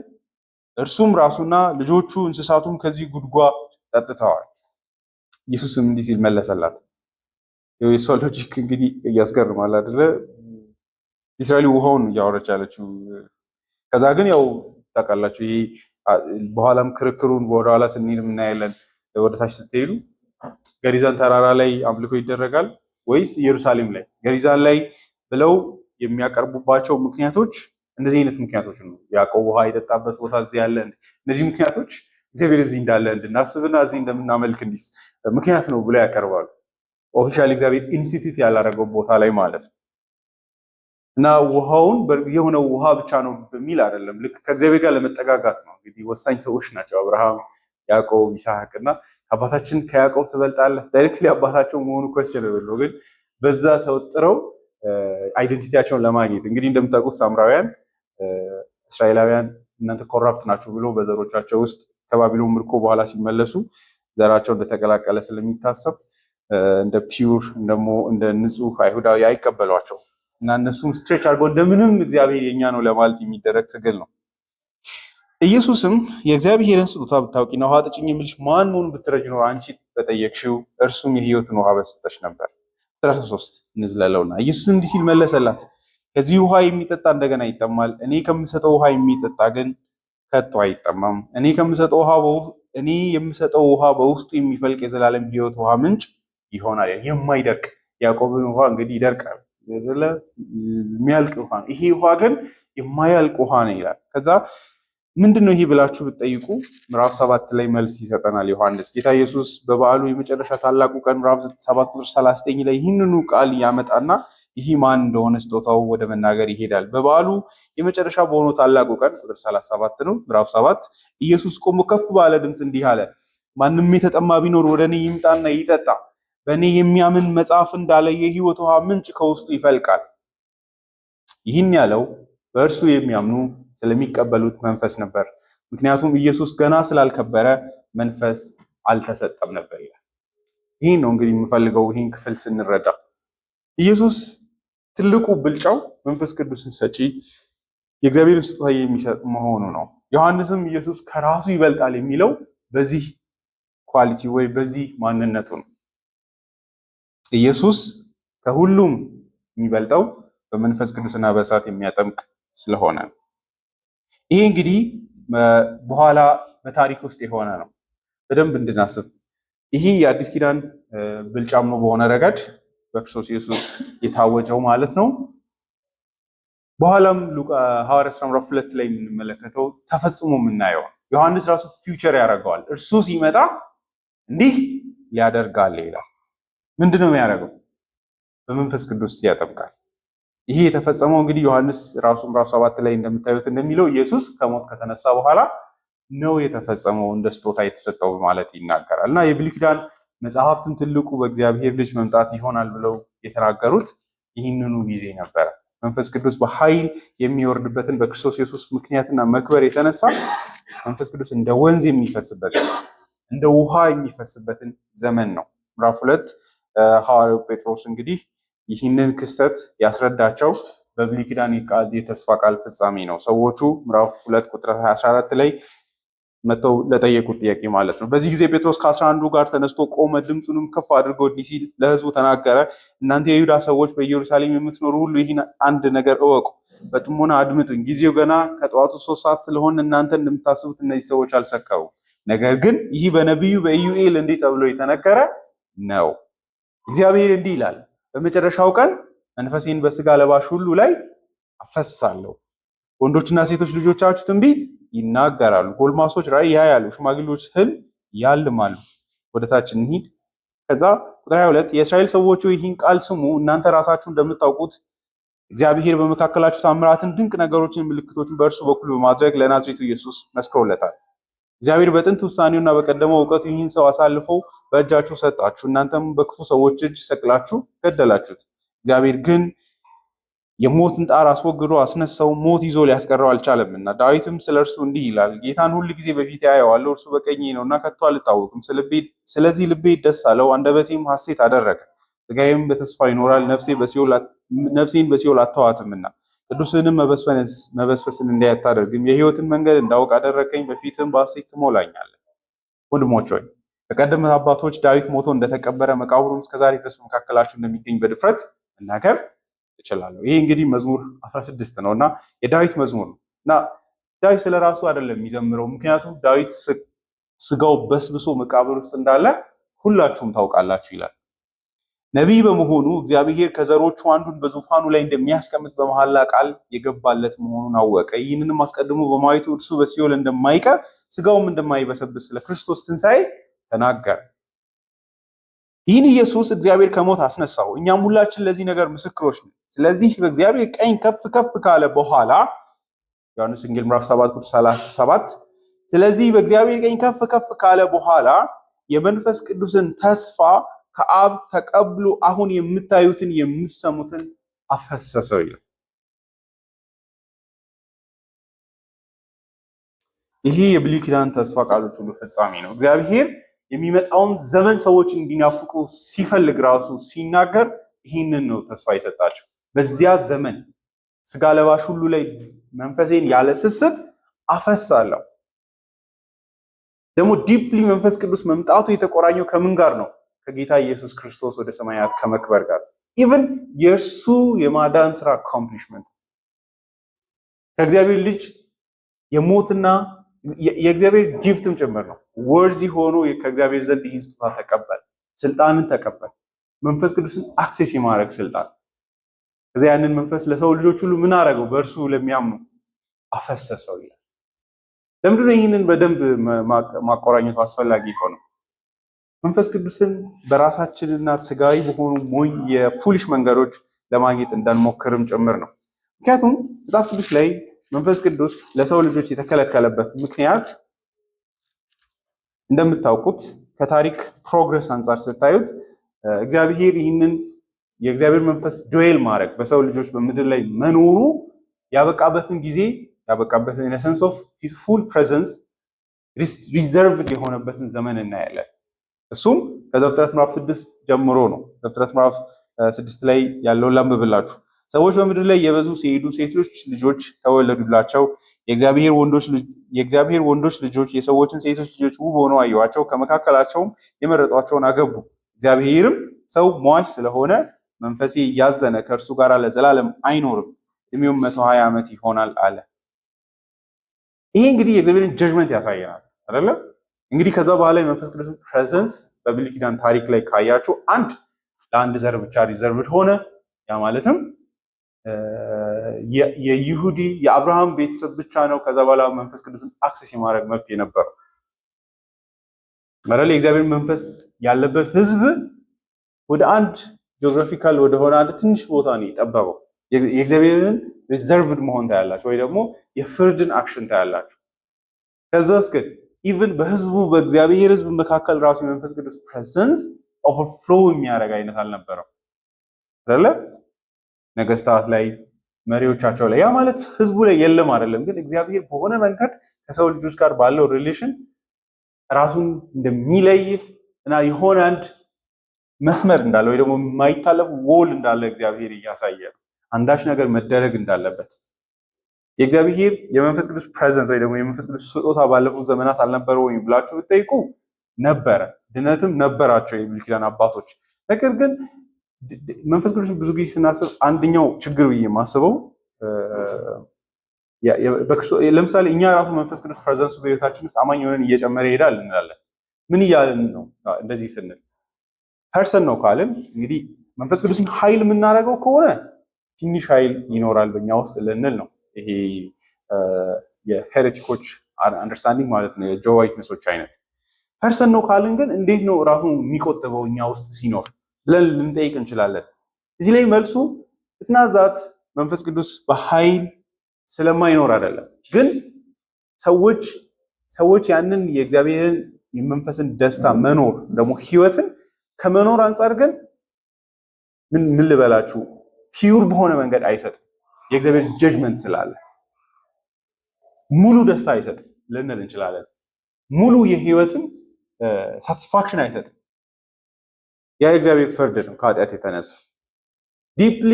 እርሱም ራሱና ልጆቹ እንስሳቱም ከዚህ ጉድጓድ ጠጥተዋል። ኢየሱስም እንዲህ ሲል መለሰላት። የሰው ሎጂክ እንግዲህ እያስገርማል አይደለ? እስራኤል ውሃውን እያወረች ያለችው። ከዛ ግን ያው ታውቃላችሁ፣ ይሄ በኋላም ክርክሩን ወደኋላ ስንሄድ እናያለን። ወደታች ስትሄዱ ገሪዛን ተራራ ላይ አምልኮ ይደረጋል ወይስ ኢየሩሳሌም ላይ? ገሪዛን ላይ ብለው የሚያቀርቡባቸው ምክንያቶች እንደዚህ አይነት ምክንያቶች ነው። ያዕቆብ ውሃ የጠጣበት ቦታ እዚህ ያለ፣ እነዚህ ምክንያቶች እግዚአብሔር እዚህ እንዳለ እንድናስብና እዚህ እንደምናመልክ እንዲስ ምክንያት ነው ብለው ያቀርባሉ። ኦፊሻሊ እግዚአብሔር ኢንስቲትዩት ያላረገው ቦታ ላይ ማለት ነው። እና ውሃውን የሆነ ውሃ ብቻ ነው በሚል አይደለም፣ ልክ ከእግዚአብሔር ጋር ለመጠጋጋት ነው። እንግዲህ ወሳኝ ሰዎች ናቸው አብርሃም፣ ያዕቆብ፣ ይስሐቅ እና አባታችን ከያዕቆብ ትበልጣለህ ዳይሬክትሊ አባታቸው መሆኑ ኮስቸነብል ነው። ግን በዛ ተወጥረው አይደንቲቲያቸውን ለማግኘት እንግዲህ እንደምታውቁት ሳምራውያን እስራኤላውያን እናንተ ኮራፕት ናችሁ ብሎ በዘሮቻቸው ውስጥ ከባቢሎን ምርኮ በኋላ ሲመለሱ ዘራቸው እንደተቀላቀለ ስለሚታሰብ እንደ ፒውር ደግሞ እንደ ንጹህ አይሁዳዊ አይቀበሏቸው እና እነሱም ስትሬች አድርገው እንደምንም እግዚአብሔር የኛ ነው ለማለት የሚደረግ ትግል ነው። ኢየሱስም የእግዚአብሔርን ስጦታ ብታውቂና ውሃ ጠጭኝ የሚልሽ ማን መሆኑን ብትረጂ ኖሮ አንቺ በጠየቅሽው እርሱም የሕይወትን ውሃ በሰጠሽ ነበር። 13 እንዝለለውና ኢየሱስ እንዲህ ሲል መለሰላት፣ ከዚህ ውሃ የሚጠጣ እንደገና ይጠማል። እኔ ከምሰጠው ውሃ የሚጠጣ ግን ከቶ አይጠማም። እኔ የምሰጠው ውሃ በውስጡ የሚፈልቅ የዘላለም ሕይወት ውሃ ምንጭ ይሆናል። የማይደርቅ ያዕቆብን ውሃ እንግዲህ ይደርቃል የሚያልቅ ውሃ ነው። ይሄ ውሃ ግን የማያልቅ ውሃ ነው ይላል። ከዛ ምንድነው ይሄ ብላችሁ ብትጠይቁ ምዕራፍ 7 ላይ መልስ ይሰጠናል ዮሐንስ። ጌታ ኢየሱስ በበዓሉ የመጨረሻ ታላቁ ቀን ምዕራፍ 7 ቁጥር 39 ላይ ይህንኑ ቃል ያመጣና ይህ ማን እንደሆነ ስጦታው ወደ መናገር ይሄዳል። በበዓሉ የመጨረሻ በሆነው ታላቁ ቀን ቁጥር 37 ነው ምዕራፍ 7 ኢየሱስ ቆሞ ከፍ ባለ ድምፅ እንዲህ አለ፣ ማንም የተጠማ ቢኖር ወደ እኔ ይምጣና ይጠጣ። በእኔ የሚያምን መጽሐፍ እንዳለ የሕይወት ውሃ ምንጭ ከውስጡ ይፈልቃል። ይህን ያለው በእርሱ የሚያምኑ ስለሚቀበሉት መንፈስ ነበር። ምክንያቱም ኢየሱስ ገና ስላልከበረ መንፈስ አልተሰጠም ነበር ይላል። ይህን ነው እንግዲህ የምፈልገው ይህን ክፍል ስንረዳ ኢየሱስ ትልቁ ብልጫው መንፈስ ቅዱስን ሰጪ የእግዚአብሔርን ስጦታ የሚሰጥ መሆኑ ነው። ዮሐንስም ኢየሱስ ከራሱ ይበልጣል የሚለው በዚህ ኳሊቲ ወይ በዚህ ማንነቱ ነው። ኢየሱስ ከሁሉም የሚበልጠው በመንፈስ ቅዱስና በእሳት የሚያጠምቅ ስለሆነ ነው። ይሄ እንግዲህ በኋላ በታሪክ ውስጥ የሆነ ነው። በደንብ እንድናስብ ይሄ የአዲስ ኪዳን ብልጫም ነው በሆነ ረገድ በክርስቶስ ኢየሱስ የታወጀው ማለት ነው። በኋላም ሐዋርያት ሥራ ምዕራፍ 2 ላይ የምንመለከተው ተፈጽሞ የምናየው ዮሐንስ ራሱ ፊውቸር ያደርገዋል። እርሱ ሲመጣ እንዲህ ሊያደርጋል ይላል። ምንድነው የሚያደርገው? በመንፈስ ቅዱስ ያጠምቃል። ይሄ የተፈጸመው እንግዲህ ዮሐንስ ራሱ ምዕራፍ 7 ላይ እንደምታዩት እንደሚለው ኢየሱስ ከሞት ከተነሳ በኋላ ነው የተፈጸመው፣ እንደ ስጦታ የተሰጠው ማለት ይናገራል። እና የብሉይ ኪዳን መጽሐፍትም ትልቁ በእግዚአብሔር ልጅ መምጣት ይሆናል ብለው የተናገሩት ይህንኑ ጊዜ ነበረ። መንፈስ ቅዱስ በኃይል የሚወርድበትን በክርስቶስ ኢየሱስ ምክንያትና መክበር የተነሳ መንፈስ ቅዱስ እንደ ወንዝ የሚፈስበት እንደ ውሃ የሚፈስበትን ዘመን ነው። ምዕራፍ 2 ሐዋርያው ጴጥሮስ እንግዲህ ይህንን ክስተት ያስረዳቸው በብሉይ ኪዳን የተስፋ ቃል ፍጻሜ ነው። ሰዎቹ ምዕራፍ 2 ቁጥር 14 ላይ መተው ለጠየቁት ጥያቄ ማለት ነው። በዚህ ጊዜ ጴጥሮስ ከ11 ጋር ተነስቶ ቆመ፣ ድምፁንም ከፍ አድርጎ እንዲህ ሲል ለሕዝቡ ተናገረ። እናንተ የይሁዳ ሰዎች በኢየሩሳሌም የምትኖሩ ሁሉ ይህን አንድ ነገር እወቁ፣ በጥሞና አድምጡኝ። ጊዜው ገና ከጠዋቱ 3 ሰዓት ስለሆነ እናንተ እንደምታስቡት እነዚህ ሰዎች አልሰከሩም። ነገር ግን ይህ በነቢዩ በኢዩኤል እንዲህ ተብሎ የተነገረ ነው። እግዚአብሔር እንዲህ ይላል፣ በመጨረሻው ቀን መንፈሴን በስጋ ለባሽ ሁሉ ላይ አፈሳለሁ። ወንዶችና ሴቶች ልጆቻችሁ ትንቢት ይናገራሉ፣ ጎልማሶች ራእይ ያያሉ፣ ሽማግሌዎች ህልም ያልማሉ። ወደታች እንሂድ። ከዛ ቁጥር 22 የእስራኤል ሰዎች ይህን ቃል ስሙ፣ እናንተ ራሳችሁ እንደምታውቁት እግዚአብሔር በመካከላችሁ ታምራትን፣ ድንቅ ነገሮችን፣ ምልክቶችን በእርሱ በኩል በማድረግ ለናዝሬቱ ኢየሱስ መስክሮለታል። እግዚአብሔር በጥንት ውሳኔውና በቀደመው እውቀቱ ይህን ሰው አሳልፎ በእጃችሁ ሰጣችሁ፣ እናንተም በክፉ ሰዎች እጅ ሰቅላችሁ ገደላችሁት። እግዚአብሔር ግን የሞትን ጣር አስወግዶ አስነሳው፣ ሞት ይዞ ሊያስቀረው አልቻለምና። ዳዊትም ስለ እርሱ እንዲህ ይላል፣ ጌታን ሁል ጊዜ በፊቴ አየዋለሁ፣ እርሱ በቀኜ ነውና ከቶ አልታወቅም። ስለዚህ ልቤ ደስ አለው፣ አንደበቴም ሐሴት አደረገ። ሥጋዬም በተስፋ ይኖራል፣ ነፍሴን በሲኦል አተዋትምና። ቅዱስንም መበስበስን እንዳይ አታደርግም። የሕይወትን መንገድ እንዳውቅ አደረከኝ፣ በፊትም በሐሴት ትሞላኛለህ። ወንድሞች ሆይ ከቀደመ አባቶች ዳዊት ሞቶ እንደተቀበረ መቃብሩም እስከዛሬ ድረስ በመካከላችሁ እንደሚገኝ በድፍረት መናገር እችላለሁ። ይሄ እንግዲህ መዝሙር 16 ነው እና የዳዊት መዝሙር ነው እና ዳዊት ስለ ራሱ አይደለም የሚዘምረው። ምክንያቱም ዳዊት ስጋው በስብሶ መቃብር ውስጥ እንዳለ ሁላችሁም ታውቃላችሁ ይላል። ነቢይ በመሆኑ እግዚአብሔር ከዘሮቹ አንዱን በዙፋኑ ላይ እንደሚያስቀምጥ በመሐላ ቃል የገባለት መሆኑን አወቀ። ይህንንም አስቀድሞ በማየቱ እርሱ በሲኦል እንደማይቀር ስጋውም እንደማይበሰብስ ስለ ክርስቶስ ትንሣኤ ተናገረ። ይህን ኢየሱስ እግዚአብሔር ከሞት አስነሳው። እኛም ሁላችን ለዚህ ነገር ምስክሮች ነን። ስለዚህ በእግዚአብሔር ቀኝ ከፍ ከፍ ካለ በኋላ ዮሐንስ ወንጌል ምዕራፍ 7 ቁጥር 37 ስለዚህ በእግዚአብሔር ቀኝ ከፍ ከፍ ካለ በኋላ የመንፈስ ቅዱስን ተስፋ ከአብ ተቀብሎ አሁን የምታዩትን የምትሰሙትን አፈሰሰው ይላል። ይሄ የብሉይ ኪዳን ተስፋ ቃሎች ሁሉ ፍጻሜ ነው። እግዚአብሔር የሚመጣውን ዘመን ሰዎች እንዲናፍቁ ሲፈልግ ራሱ ሲናገር ይህንን ነው ተስፋ የሰጣቸው። በዚያ ዘመን ስጋ ለባሽ ሁሉ ላይ መንፈሴን ያለ ስስት አፈሳለሁ። ደግሞ ዲፕሊ መንፈስ ቅዱስ መምጣቱ የተቆራኘው ከምን ጋር ነው? ከጌታ ኢየሱስ ክርስቶስ ወደ ሰማያት ከመክበር ጋር። ኢቭን የእርሱ የማዳን ስራ አኮምፕሊሽመንት ከእግዚአብሔር ልጅ የሞትና የእግዚአብሔር ጊፍትም ጭምር ነው። ወርዚ ሆኖ ከእግዚአብሔር ዘንድ ይህን ስጦታ ተቀበል፣ ስልጣንን ተቀበል፣ መንፈስ ቅዱስን አክሴስ የማድረግ ስልጣን። ከዚያ ያንን መንፈስ ለሰው ልጆች ሁሉ ምን አደረገው? በእርሱ ለሚያምኑ አፈሰሰው ይላል። ለምንድነው ይህንን በደንብ ማቆራኘቱ አስፈላጊ ሆነው? መንፈስ ቅዱስን በራሳችንና ስጋዊ በሆኑ ሞኝ የፉሊሽ መንገዶች ለማግኘት እንዳንሞክርም ጭምር ነው። ምክንያቱም መጽሐፍ ቅዱስ ላይ መንፈስ ቅዱስ ለሰው ልጆች የተከለከለበት ምክንያት እንደምታውቁት ከታሪክ ፕሮግረስ አንጻር ስታዩት እግዚአብሔር ይህንን የእግዚአብሔር መንፈስ ዱዌል ማድረግ በሰው ልጆች በምድር ላይ መኖሩ ያበቃበትን ጊዜ ያበቃበትን ኢን ሰንስ ኦፍ ሂዝ ፉል ፕሬዘንስ ሪዘርቭድ የሆነበትን ዘመን እናያለን። እሱም ከዘፍጥረት ምዕራፍ 6 ጀምሮ ነው። ዘፍጥረት ምዕራፍ 6 ላይ ያለውን ላንብብላችሁ። ሰዎች በምድር ላይ የበዙ ሲሄዱ ሴቶች ልጆች ተወለዱላቸው። የእግዚአብሔር ወንዶች ልጆች የሰዎችን ሴቶች ልጆች ውብ ሆነው አዩአቸው፣ ከመካከላቸውም የመረጧቸውን አገቡ። እግዚአብሔርም ሰው ሟች ስለሆነ መንፈሴ እያዘነ ከእርሱ ጋር ለዘላለም አይኖርም፣ እድሜውም 120 ዓመት ይሆናል አለ። ይሄ እንግዲህ የእግዚአብሔርን ጀጅመንት ያሳየናል አይደለ? እንግዲህ ከዛ በኋላ የመንፈስ ቅዱስ ፕሬዘንስ በብሉይ ኪዳን ታሪክ ላይ ካያችሁ ለአንድ ዘር ብቻ ሪዘርቭድ ሆነ። ያ ማለትም የይሁዲ የአብርሃም ቤተሰብ ብቻ ነው ከዛ በኋላ መንፈስ ቅዱስን አክሰስ የማድረግ መብት የነበረው አይደል? የእግዚአብሔር መንፈስ ያለበት ህዝብ ወደ አንድ ጂኦግራፊካል ወደሆነ አንድ ትንሽ ቦታ ነው የጠበበው። የእግዚአብሔርን ሪዘርቭድ መሆን ታያላችሁ፣ ወይ ደግሞ የፍርድን አክሽን ታያላችሁ። ከዛስ ግን ኢቭን በህዝቡ በእግዚአብሔር ህዝብ መካከል ራሱ የመንፈስ ቅዱስ ፕሬዘንስ ኦቨርፍሎ የሚያደርግ አይነት አልነበረም አይደለ? ነገስታት ላይ መሪዎቻቸው ላይ ያ ማለት ህዝቡ ላይ የለም አይደለም፣ ግን እግዚአብሔር በሆነ መንገድ ከሰው ልጆች ጋር ባለው ሪሌሽን ራሱን እንደሚለይ እና የሆነ አንድ መስመር እንዳለ ወይ ደግሞ የማይታለፍ ዎል እንዳለ እግዚአብሔር እያሳየ ነው። አንዳች ነገር መደረግ እንዳለበት የእግዚአብሔር የመንፈስ ቅዱስ ፕሬዘንስ ወይ ደግሞ የመንፈስ ቅዱስ ስጦታ ባለፉት ዘመናት አልነበረ ወይ ብላችሁ ብትጠይቁ ነበረ፣ ድነትም ነበራቸው የብሉይ ኪዳን አባቶች። ነገር ግን መንፈስ ቅዱስ ብዙ ጊዜ ስናስብ አንደኛው ችግር ብዬ የማስበው ለምሳሌ እኛ ራሱ መንፈስ ቅዱስ ፕሬዘንሱ በህይወታችን ውስጥ አማኝ ሆነን እየጨመረ ይሄዳል እንላለን። ምን እያልን ነው? እንደዚህ ስንል ፐርሰን ነው ካልን እንግዲህ መንፈስ ቅዱስን ኃይል የምናደርገው ከሆነ ትንሽ ኃይል ይኖራል በእኛ ውስጥ ልንል ነው። ይሄ የሄሬቲኮች አንደርስታንዲንግ ማለት ነው፣ የጆቫ ዊትነሶች አይነት። ፐርሰን ነው ካልን ግን እንዴት ነው ራሱ የሚቆጥበው እኛ ውስጥ ሲኖር ብለን ልንጠይቅ እንችላለን። እዚህ ላይ መልሱ እትናዛት መንፈስ ቅዱስ በኃይል ስለማይኖር አይደለም፣ ግን ሰዎች ያንን የእግዚአብሔርን የመንፈስን ደስታ መኖር ደግሞ ህይወትን ከመኖር አንጻር ግን ምን ልበላችሁ ፒውር በሆነ መንገድ አይሰጥም። የእግዚአብሔር ጀጅመንት ስላለ ሙሉ ደስታ አይሰጥም ልንል እንችላለን። ሙሉ የህይወትን ሳቲስፋክሽን አይሰጥም። ያ የእግዚአብሔር ፍርድ ነው ከኃጢአት የተነሳ ዲፕሊ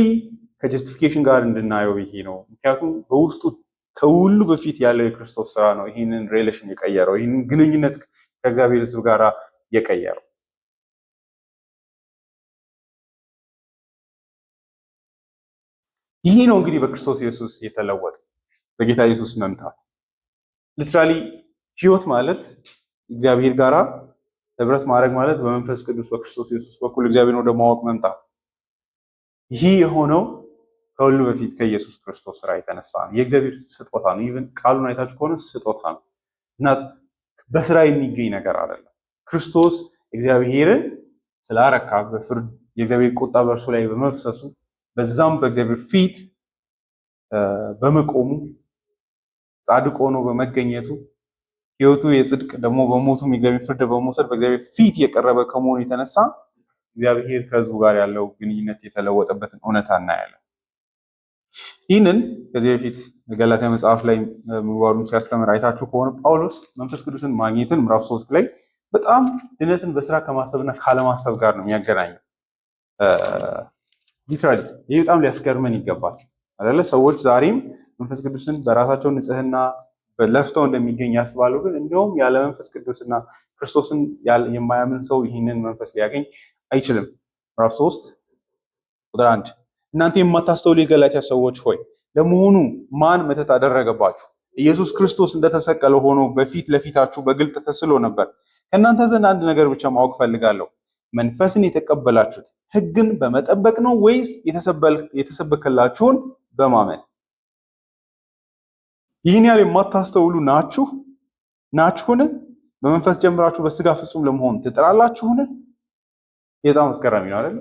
ከጀስቲፊኬሽን ጋር እንድናየው ይሄ ነው። ምክንያቱም በውስጡ ከሁሉ በፊት ያለው የክርስቶስ ስራ ነው ይህንን ሪሌሽን የቀየረው፣ ይህንን ግንኙነት ከእግዚአብሔር ህዝብ ጋር የቀየረው። ይሄ ነው እንግዲህ በክርስቶስ ኢየሱስ የተለወጠ በጌታ ኢየሱስ መምጣት። ሊትራሊ ህይወት ማለት እግዚአብሔር ጋራ ህብረት ማድረግ ማለት በመንፈስ ቅዱስ በክርስቶስ ኢየሱስ በኩል እግዚአብሔርን ወደ ማወቅ መምጣት። ይህ የሆነው ከሁሉ በፊት ከኢየሱስ ክርስቶስ ስራ የተነሳ ነው። የእግዚአብሔር ስጦታ ነው። ኢቭን ቃሉን አይታችሁ ከሆነ ስጦታ ነው። እናት በስራ የሚገኝ ነገር አይደለም። ክርስቶስ እግዚአብሔርን ስላረካ በፍርድ የእግዚአብሔር ቁጣ በእርሱ ላይ በመፍሰሱ በዛም በእግዚአብሔር ፊት በመቆሙ ጻድቅ ሆኖ በመገኘቱ ህይወቱ የጽድቅ ደግሞ በሞቱም የእግዚአብሔር ፍርድ በመውሰድ በእግዚአብሔር ፊት የቀረበ ከመሆኑ የተነሳ እግዚአብሔር ከህዝቡ ጋር ያለው ግንኙነት የተለወጠበትን እውነታ እናያለን። ይህንን ከዚህ በፊት ገላትያ መጽሐፍ ላይ ምግባሩን ሲያስተምር አይታችሁ ከሆነ ጳውሎስ መንፈስ ቅዱስን ማግኘትን ምዕራፍ 3 ላይ በጣም ድነትን በስራ ከማሰብና ካለማሰብ ጋር ነው የሚያገናኘው። ሊትራሊ ይህ በጣም ሊያስገርመን ይገባል አይደለ? ሰዎች ዛሬም መንፈስ ቅዱስን በራሳቸው ንጽህና ለፍተው እንደሚገኝ ያስባሉ። ግን እንደውም ያለ መንፈስ ቅዱስና ክርስቶስን የማያምን ሰው ይህንን መንፈስ ሊያገኝ አይችልም። ምዕራፍ 3 ቁጥር 1 እናንተ የማታስተውሉ የገላትያ ሰዎች ሆይ ለመሆኑ ማን መተት አደረገባችሁ? ኢየሱስ ክርስቶስ እንደተሰቀለ ሆኖ በፊት ለፊታችሁ በግልጥ ተስሎ ነበር። ከእናንተ ዘንድ አንድ ነገር ብቻ ማወቅ ፈልጋለሁ። መንፈስን የተቀበላችሁት ሕግን በመጠበቅ ነው ወይስ የተሰበከላችሁን በማመን? ይህን ያህል የማታስተውሉ ናችሁን? በመንፈስ ጀምራችሁ በስጋ ፍጹም ለመሆን ትጥራላችሁን? በጣም አስገራሚ ነው አይደል?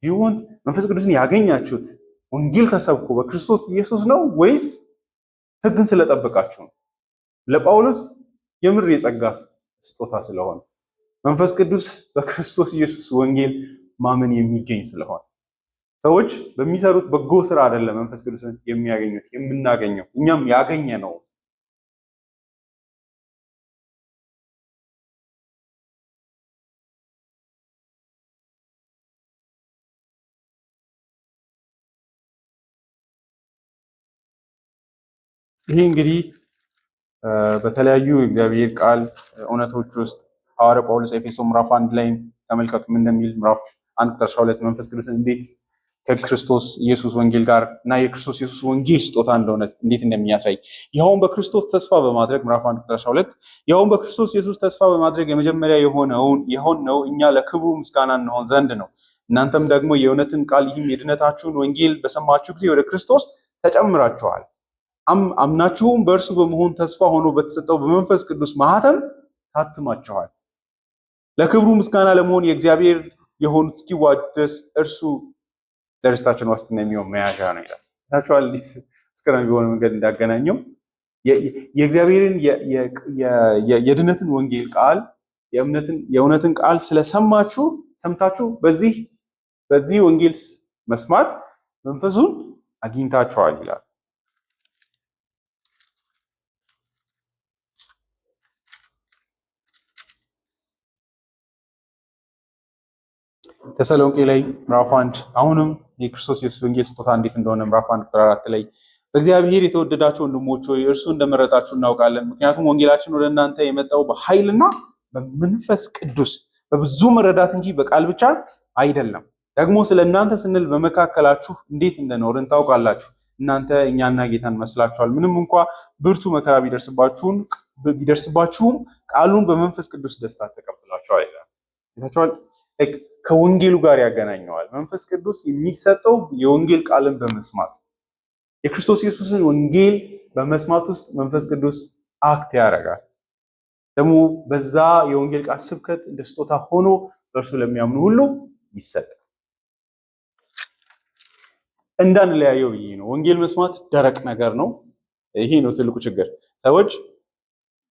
ዲዩንት መንፈስ ቅዱስን ያገኛችሁት ወንጌል ተሰብኮ በክርስቶስ ኢየሱስ ነው ወይስ ሕግን ስለጠበቃችሁ ነው? ለጳውሎስ የምር የጸጋ ስጦታ ስለሆነ መንፈስ ቅዱስ በክርስቶስ ኢየሱስ ወንጌል ማመን የሚገኝ ስለሆነ ሰዎች በሚሰሩት በጎ ስራ አይደለም መንፈስ ቅዱስን የሚያገኙት የምናገኘው እኛም ያገኘ ነው። ይሄ እንግዲህ በተለያዩ የእግዚአብሔር ቃል እውነቶች ውስጥ ሐዋርያው ጳውሎስ ኤፌሶን ምዕራፍ 1 ላይ ተመልከቱ ምን እንደሚል። ምዕራፍ 1 ቁጥር 12 መንፈስ ቅዱስን እንዴት ከክርስቶስ ኢየሱስ ወንጌል ጋር እና የክርስቶስ ኢየሱስ ወንጌል ስጦታ እንደሆነ እንዴት እንደሚያሳይ ይኸውም በክርስቶስ ተስፋ በማድረግ ምዕራፍ 1 ቁጥር 12 ይኸውም በክርስቶስ ኢየሱስ ተስፋ በማድረግ የመጀመሪያ የሆነው እኛ ለክብሩ ምስጋና እንሆን ዘንድ ነው። እናንተም ደግሞ የእውነትን ቃል ይህም የድነታችሁን ወንጌል በሰማችሁ ጊዜ ወደ ክርስቶስ ተጨምራችኋል። አምናችሁም በእርሱ በመሆን ተስፋ ሆኖ በተሰጠው በመንፈስ ቅዱስ ማህተም ታትማችኋል። ለክብሩ ምስጋና ለመሆን የእግዚአብሔር የሆኑት እስኪዋጁ ድረስ እርሱ ለርስታችን ዋስትና የሚሆን መያዣ ነው ይላል። ታችኋል እስከራሚ በሆነ መንገድ እንዳገናኘው የእግዚአብሔርን የድነትን ወንጌል ቃል የእውነትን ቃል ሰምታችሁ በዚህ ወንጌል መስማት መንፈሱን አግኝታችኋል ይላል። ተሰሎንቄ ላይ ምዕራፍ 1 አሁንም የክርስቶስ ኢየሱስ ወንጌል ስጦታ እንዴት እንደሆነ ምዕራፍ 1 ቁጥር 4 ላይ በእግዚአብሔር የተወደዳችሁ ወንድሞች ሆይ እርሱ እንደመረጣችሁ እናውቃለን። ምክንያቱም ወንጌላችን ወደ እናንተ የመጣው በኃይልና በመንፈስ ቅዱስ በብዙ መረዳት እንጂ በቃል ብቻ አይደለም። ደግሞ ስለ እናንተ ስንል በመካከላችሁ እንዴት እንደኖርን ታውቃላችሁ። እናንተ እኛና ጌታን መስላችኋል። ምንም እንኳ ብርቱ መከራ ቢደርስባችሁም ቃሉን በመንፈስ ቅዱስ ደስታ ተቀብላችኋል ይላል። ከወንጌሉ ጋር ያገናኘዋል። መንፈስ ቅዱስ የሚሰጠው የወንጌል ቃልን በመስማት የክርስቶስ ኢየሱስን ወንጌል በመስማት ውስጥ መንፈስ ቅዱስ አክት ያደርጋል። ደግሞ በዛ የወንጌል ቃል ስብከት እንደ ስጦታ ሆኖ በእርሱ ለሚያምኑ ሁሉ ይሰጣል። እንዳንለያየው ብዬ ነው። ወንጌል መስማት ደረቅ ነገር ነው። ይሄ ነው ትልቁ ችግር። ሰዎች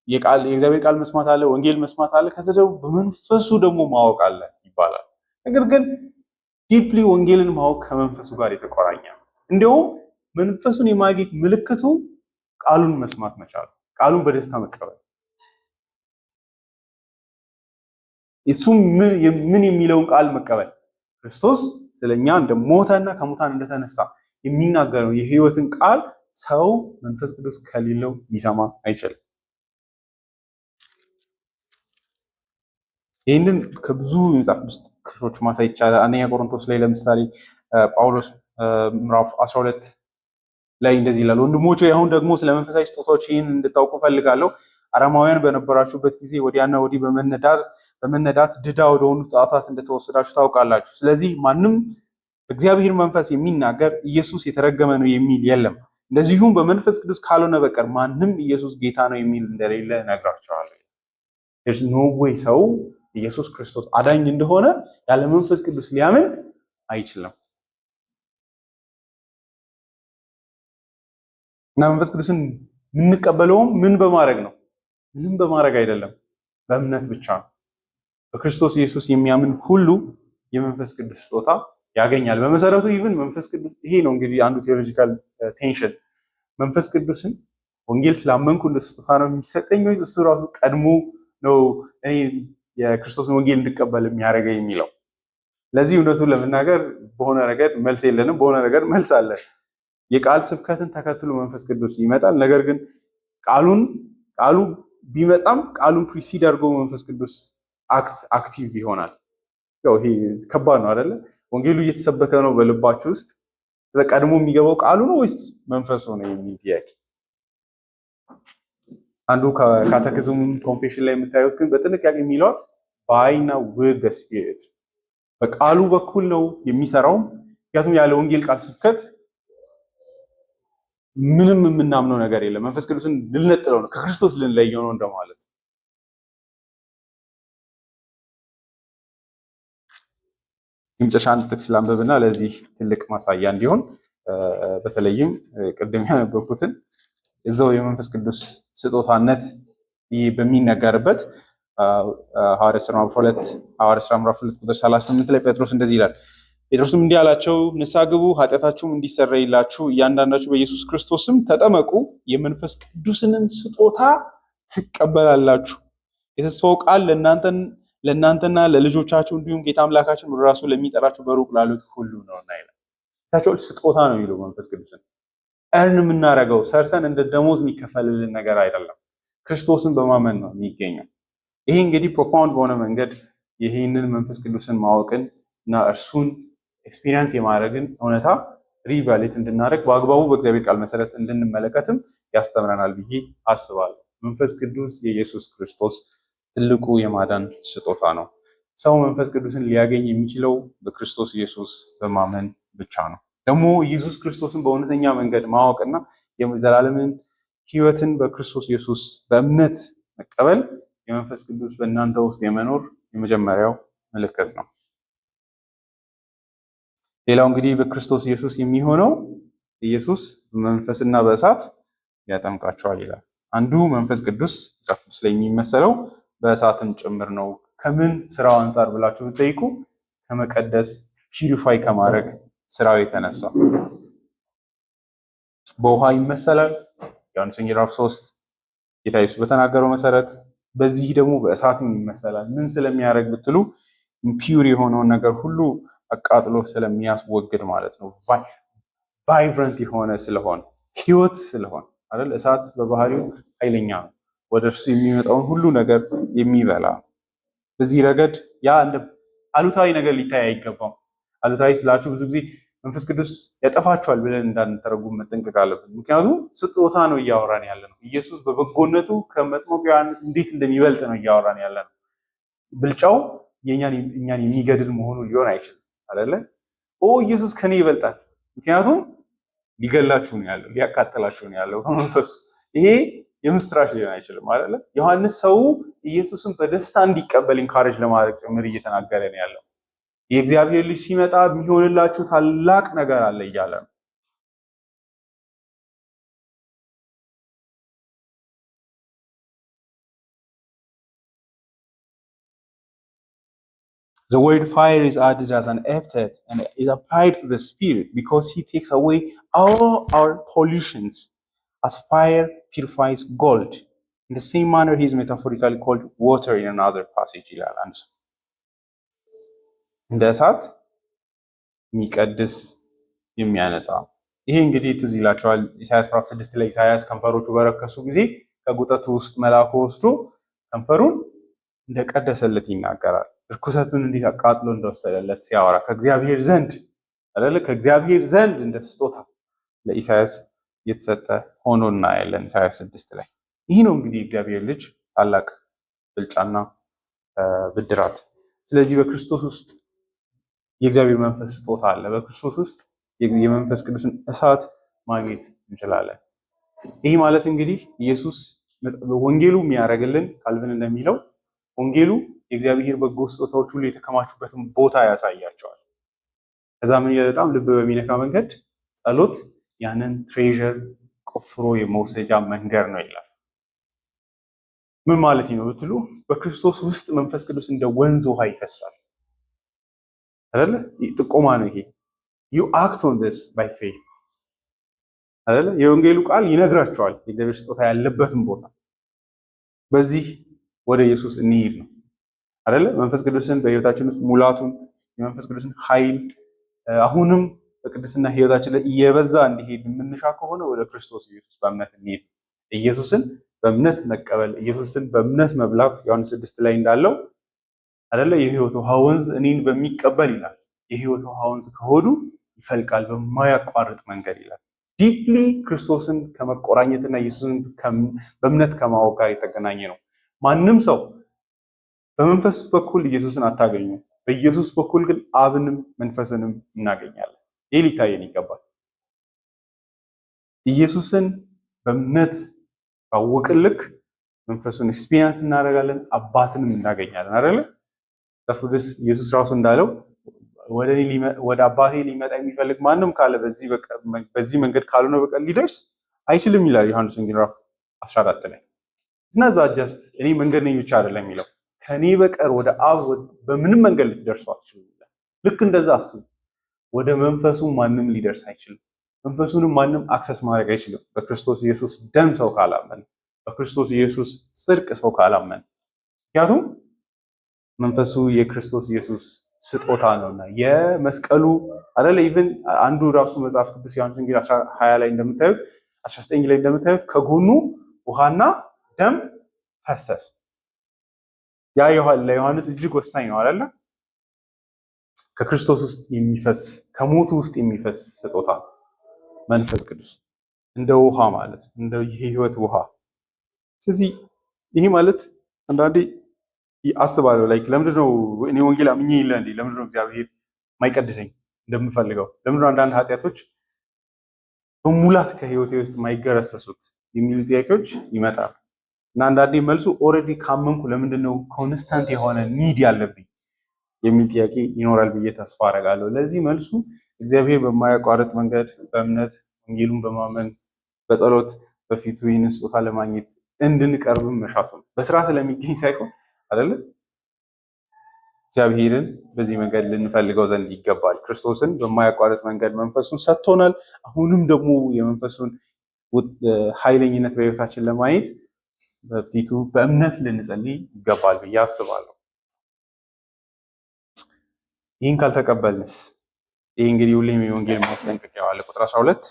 የእግዚአብሔር ቃል መስማት አለ፣ ወንጌል መስማት አለ፣ ከዛ ደግሞ በመንፈሱ ደግሞ ማወቅ አለ ይባላል። ነገር ግን ዲፕሊ ወንጌልን ማወቅ ከመንፈሱ ጋር የተቆራኘ ነው። እንዲሁም መንፈሱን የማግኘት ምልክቱ ቃሉን መስማት መቻል፣ ቃሉን በደስታ መቀበል። እሱም ምን የሚለውን ቃል መቀበል ክርስቶስ ስለኛ እንደሞተና ከሙታን እንደተነሳ የሚናገረው የሕይወትን ቃል ሰው መንፈስ ቅዱስ ከሌለው ሊሰማ አይችልም። ይህንን ከብዙ የመጽሐፍ ቅዱስ ክፍሎች ማሳየት ይቻላል። አንደኛ ቆሮንቶስ ላይ ለምሳሌ ጳውሎስ ምዕራፍ 12 ላይ እንደዚህ ይላል፣ ወንድሞቼ አሁን ደግሞ ስለ መንፈሳዊ ስጦታዎች ይህን እንድታውቁ ፈልጋለሁ። አረማውያን በነበራችሁበት ጊዜ ወዲያና ወዲህ በመነዳት ድዳ ወደሆኑ ጣዖታት እንደተወሰዳችሁ ታውቃላችሁ። ስለዚህ ማንም በእግዚአብሔር መንፈስ የሚናገር ኢየሱስ የተረገመ ነው የሚል የለም። እንደዚሁም በመንፈስ ቅዱስ ካልሆነ በቀር ማንም ኢየሱስ ጌታ ነው የሚል እንደሌለ እነግራችኋለሁ። there's no way ሰው ኢየሱስ ክርስቶስ አዳኝ እንደሆነ ያለ መንፈስ ቅዱስ ሊያምን አይችልም። እና መንፈስ ቅዱስን የምንቀበለውም ምን በማድረግ ነው? ምንም በማድረግ አይደለም፣ በእምነት ብቻ ነው። በክርስቶስ ኢየሱስ የሚያምን ሁሉ የመንፈስ ቅዱስ ስጦታ ያገኛል። በመሰረቱ ኢቭን መንፈስ ቅዱስ ይሄ ነው እንግዲህ አንዱ ቴዎሎጂካል ቴንሽን። መንፈስ ቅዱስን ወንጌል ስላመንኩ እንደ ስጦታ ነው የሚሰጠኝ ወይስ እሱ ራሱ ቀድሞ ነው እኔ የክርስቶስን ወንጌል እንድቀበል የሚያደርገኝ የሚለው? ለዚህ እውነቱን ለመናገር በሆነ ረገድ መልስ የለንም፣ በሆነ ረገድ መልስ አለን። የቃል ስብከትን ተከትሎ መንፈስ ቅዱስ ይመጣል። ነገር ግን ቃሉ ቢመጣም ቃሉን ፕሪሲድ አድርጎ መንፈስ ቅዱስ አክቲቭ ይሆናል። ያው ይሄ ከባድ ነው አይደለ? ወንጌሉ እየተሰበከ ነው በልባችሁ ውስጥ ቀድሞ የሚገባው ቃሉ ነው ወይስ መንፈሱ ነው የሚል ጥያቄ። አንዱ ካቴኪዝም ኮንፌሽን ላይ የምታዩት ግን በጥንቃቄ የሚሏት ባይና with the spirit በቃሉ በኩል ነው የሚሰራው። ምክንያቱም ያለ ወንጌል ቃል ስብከት ምንም የምናምነው ነገር የለም። መንፈስ ቅዱስን ልንነጥለው ነው፣ ከክርስቶስ ልንለየው ነው እንደማለት። የመጨረሻ አንድ ጥቅስ ላንብብና ለዚህ ትልቅ ማሳያ እንዲሆን በተለይም ቅድም ያነበብኩትን እዛው የመንፈስ ቅዱስ ስጦታነት በሚነገርበት ሐዋርያት ሥራ ምዕራፍ 2 ቁጥር 38 ላይ ጴጥሮስ እንደዚህ ይላል። ጴጥሮስም እንዲህ አላቸው፣ ንስሐ ግቡ፣ ኃጢአታችሁም እንዲሰረይላችሁ እያንዳንዳችሁ በኢየሱስ ክርስቶስም ተጠመቁ፣ የመንፈስ ቅዱስንም ስጦታ ትቀበላላችሁ። የተስፋው ቃል ለእናንተና ለልጆቻችሁ እንዲሁም ጌታ አምላካችን ወደ ራሱ ለሚጠራችሁ በሩቅ ላሉት ሁሉ ነውና ይላል። ታቸው ስጦታ ነው የሚለው መንፈስ ቅዱስን እርን የምናደርገው ሰርተን እንደ ደሞዝ የሚከፈልልን ነገር አይደለም። ክርስቶስን በማመን ነው የሚገኘው። ይሄ እንግዲህ ፕሮፋውንድ በሆነ መንገድ ይህንን መንፈስ ቅዱስን ማወቅን እና እርሱን ኤክስፒሪየንስ የማድረግን እውነታ ሪቫሌት እንድናደርግ በአግባቡ በእግዚአብሔር ቃል መሰረት እንድንመለከትም ያስተምረናል ብዬ አስባለሁ። መንፈስ ቅዱስ የኢየሱስ ክርስቶስ ትልቁ የማዳን ስጦታ ነው። ሰው መንፈስ ቅዱስን ሊያገኝ የሚችለው በክርስቶስ ኢየሱስ በማመን ብቻ ነው። ደግሞ ኢየሱስ ክርስቶስን በእውነተኛ መንገድ ማወቅና የዘላለምን ሕይወትን በክርስቶስ ኢየሱስ በእምነት መቀበል የመንፈስ ቅዱስ በእናንተ ውስጥ የመኖር የመጀመሪያው ምልክት ነው። ሌላው እንግዲህ በክርስቶስ ኢየሱስ የሚሆነው ኢየሱስ በመንፈስና በእሳት ያጠምቃቸዋል ይላል። አንዱ መንፈስ ቅዱስ መጽሐፍ ቅዱስ ላይ የሚመሰለው በእሳትም ጭምር ነው። ከምን ስራው አንጻር ብላችሁ ብትጠይቁ ከመቀደስ ፒዩሪፋይ ከማድረግ ስራው የተነሳ በውሃ ይመሰላል። ዮሐንስ ወንጌል ምዕራፍ 3 ጌታ ኢየሱስ በተናገረው መሰረት፣ በዚህ ደግሞ በእሳትም ይመሰላል። ምን ስለሚያደርግ ብትሉ ኢምፒውር የሆነውን ነገር ሁሉ አቃጥሎ ስለሚያስወግድ ማለት ነው። ቫይብረንት የሆነ ስለሆነ ህይወት ስለሆነ አይደል? እሳት በባህሪው ኃይለኛ ነው። ወደ እርሱ የሚመጣውን ሁሉ ነገር የሚበላ። በዚህ ረገድ ያ እንደ አሉታዊ ነገር ሊታይ አይገባም። አሉታዊ ስላችሁ ብዙ ጊዜ መንፈስ ቅዱስ ያጠፋችኋል ብለን እንዳንተረጉም መጠንቀቅ አለብን። ምክንያቱም ስጦታ ነው እያወራን ያለ ነው። ኢየሱስ በበጎነቱ ከመጥምቁ ዮሐንስ እንዴት እንደሚበልጥ ነው እያወራን ያለ ነው። ብልጫው እኛን የሚገድል መሆኑ ሊሆን አይችልም አይደለ? ኢየሱስ ከኔ ይበልጣል። ምክንያቱም ሊገላችሁ ነው ያለው፣ ሊያቃጥላችሁ ነው ያለው በመንፈሱ። ይሄ የምስራች ሊሆን አይችልም አይደለ? ዮሐንስ ሰው ኢየሱስን በደስታ እንዲቀበል ኢንካሬጅ ለማድረግ ጭምር እየተናገረ ነው ያለው። የእግዚአብሔር ልጅ ሲመጣ የሚሆንላችሁ ታላቅ ነገር አለ እያለ ነው። The word fire is added as an epithet and is applied to the Spirit because he takes away all our pollutions as fire purifies gold. In the same manner he is metaphorically called water in another passage ይላል አንድ ሰው። እንደ እሳት የሚቀድስ የሚያነጻ። ይሄ እንግዲህ ትዝ ይላችኋል ኢሳያስ ምዕራፍ 6 ላይ ኢሳያስ ከንፈሮቹ በረከሱ ጊዜ ከጉጠቱ ውስጥ መልአኩ ወስዶ ከንፈሩን እንደቀደሰለት ይናገራል። ርኩሰቱን እንዴት አቃጥሎ እንደወሰደለት ሲያወራ ከእግዚአብሔር ዘንድ አይደለ? ከእግዚአብሔር ዘንድ እንደ ስጦታ ለኢሳያስ የተሰጠ ሆኖ እናያለን ኢሳያስ 6 ላይ። ይህ ነው እንግዲህ እግዚአብሔር ልጅ ታላቅ ብልጫና ብድራት። ስለዚህ በክርስቶስ ውስጥ የእግዚአብሔር መንፈስ ስጦታ አለ። በክርስቶስ ውስጥ የመንፈስ ቅዱስን እሳት ማግኘት እንችላለን። ይህ ማለት እንግዲህ ኢየሱስ ወንጌሉ የሚያደርግልን ካልቪን እንደሚለው ወንጌሉ የእግዚአብሔር በጎ ስጦታዎች ሁሉ የተከማቹበትን ቦታ ያሳያቸዋል። ከዛ ምን በጣም ልብ በሚነካ መንገድ ጸሎት ያንን ትሬዠር ቆፍሮ የመውሰጃ መንገድ ነው ይላል። ምን ማለት ነው ብትሉ በክርስቶስ ውስጥ መንፈስ ቅዱስ እንደ ወንዝ ውሃ ይፈሳል አይደለ? ጥቆማ ነው ይሄ። you act on this by faith አይደለ? የወንጌሉ ቃል ይነግራቸዋል የእግዚአብሔር ስጦታ ያለበትን ቦታ። በዚህ ወደ ኢየሱስ እንሂድ ነው አይደለ? መንፈስ ቅዱስን በህይወታችን ውስጥ ሙላቱን የመንፈስ ቅዱስን ኃይል አሁንም በቅድስና ህይወታችን ላይ እየበዛ እንዲሄድ የምንሻ ከሆነ ወደ ክርስቶስ ኢየሱስ በእምነት እንሂድ። ኢየሱስን በእምነት መቀበል፣ ኢየሱስን በእምነት መብላት ዮሐንስ 6 ላይ እንዳለው አይደለ? የህይወት ውሃ ወንዝ እኔን በሚቀበል ይላል። የህይወት ውሃ ወንዝ ከሆዱ ይፈልቃል በማያቋርጥ መንገድ ይላል። ዲፕሊ ክርስቶስን ከመቆራኘትና ኢየሱስን በእምነት ከማወቅ ጋር የተገናኘ ነው። ማንም ሰው በመንፈስ በኩል ኢየሱስን አታገኙ፣ በኢየሱስ በኩል ግን አብንም መንፈስንም እናገኛለን። ይህ ሊታየን ይገባል። ኢየሱስን በእምነት ባወቅን ልክ መንፈሱን ኤክስፒሪየንስ እናደርጋለን፣ አባትንም እናገኛለን አይደለ? ተፍሩድስ ኢየሱስ ራሱ እንዳለው ወደ አባቴ ሊመጣ የሚፈልግ ማንም ካለ በዚህ መንገድ ካልሆነ በቀር ሊደርስ አይችልም ይላል ዮሐንስ ወንጌል ምዕራፍ 14 ላይ። ዝናዛ ጀስት እኔ መንገድ ነኝ ብቻ አይደለም የሚለው ከኔ በቀር ወደ አብ በምንም መንገድ ልትደርሱ አትችሉም ይላል። ልክ እንደዛ አስቡ። ወደ መንፈሱ ማንም ሊደርስ አይችልም። መንፈሱንም ማንም አክሰስ ማድረግ አይችልም በክርስቶስ ኢየሱስ ደም ሰው ካላመን፣ በክርስቶስ ኢየሱስ ጽድቅ ሰው ካላመን። ምክንያቱም መንፈሱ የክርስቶስ ኢየሱስ ስጦታ ነውና የመስቀሉ አይደለ ኢቭን አንዱ ራሱ መጽሐፍ ቅዱስ ዮሐንስ ወንጌል 20 ላይ እንደምታዩት 19 ላይ እንደምታዩት ከጎኑ ውሃና ደም ፈሰስ። ያ ለዮሐንስ እጅግ ወሳኝ ነው አይደለ? ከክርስቶስ ውስጥ የሚፈስ ከሞቱ ውስጥ የሚፈስ ስጦታ መንፈስ ቅዱስ እንደ ውሃ ማለት እንደ የህይወት ውሃ። ስለዚህ ይሄ ማለት አንዳንዴ አስባለሁ ላይክ ለምንድነው እኔ ወንጌል አምኜ ይለ እንዴ ለምንድነው እግዚአብሔር ማይቀድሰኝ እንደምፈልገው ለምንድነው አንዳንድ ኃጢአቶች በሙላት ከህይወቴ ውስጥ ማይገረሰሱት የሚሉ ጥያቄዎች ይመጣሉ። እና አንዳንዴ መልሱ ኦልሬዲ ካመንኩ ለምንድነው ኮንስታንት የሆነ ኒድ ያለብኝ የሚል ጥያቄ ይኖራል ብዬ ተስፋ አደርጋለሁ። ለዚህ መልሱ እግዚአብሔር በማያቋርጥ መንገድ በእምነት ወንጌሉን በማመን በጸሎት በፊቱ ይህንን ስጦታ ለማግኘት እንድንቀርብም መሻቱ ነው። በስራ ስለሚገኝ ሳይሆን አይደለ? እግዚአብሔርን በዚህ መንገድ ልንፈልገው ዘንድ ይገባል። ክርስቶስን በማያቋርጥ መንገድ መንፈሱን ሰጥቶናል። አሁንም ደግሞ የመንፈሱን ኃይለኝነት በህይወታችን ለማየት በፊቱ በእምነት ልንጸልይ ይገባል ብዬ አስባለሁ። ይህን ካልተቀበልንስ? ይህ እንግዲህ ሁሌም የወንጌል ማስጠንቀቂያ አለ። ቁጥር 12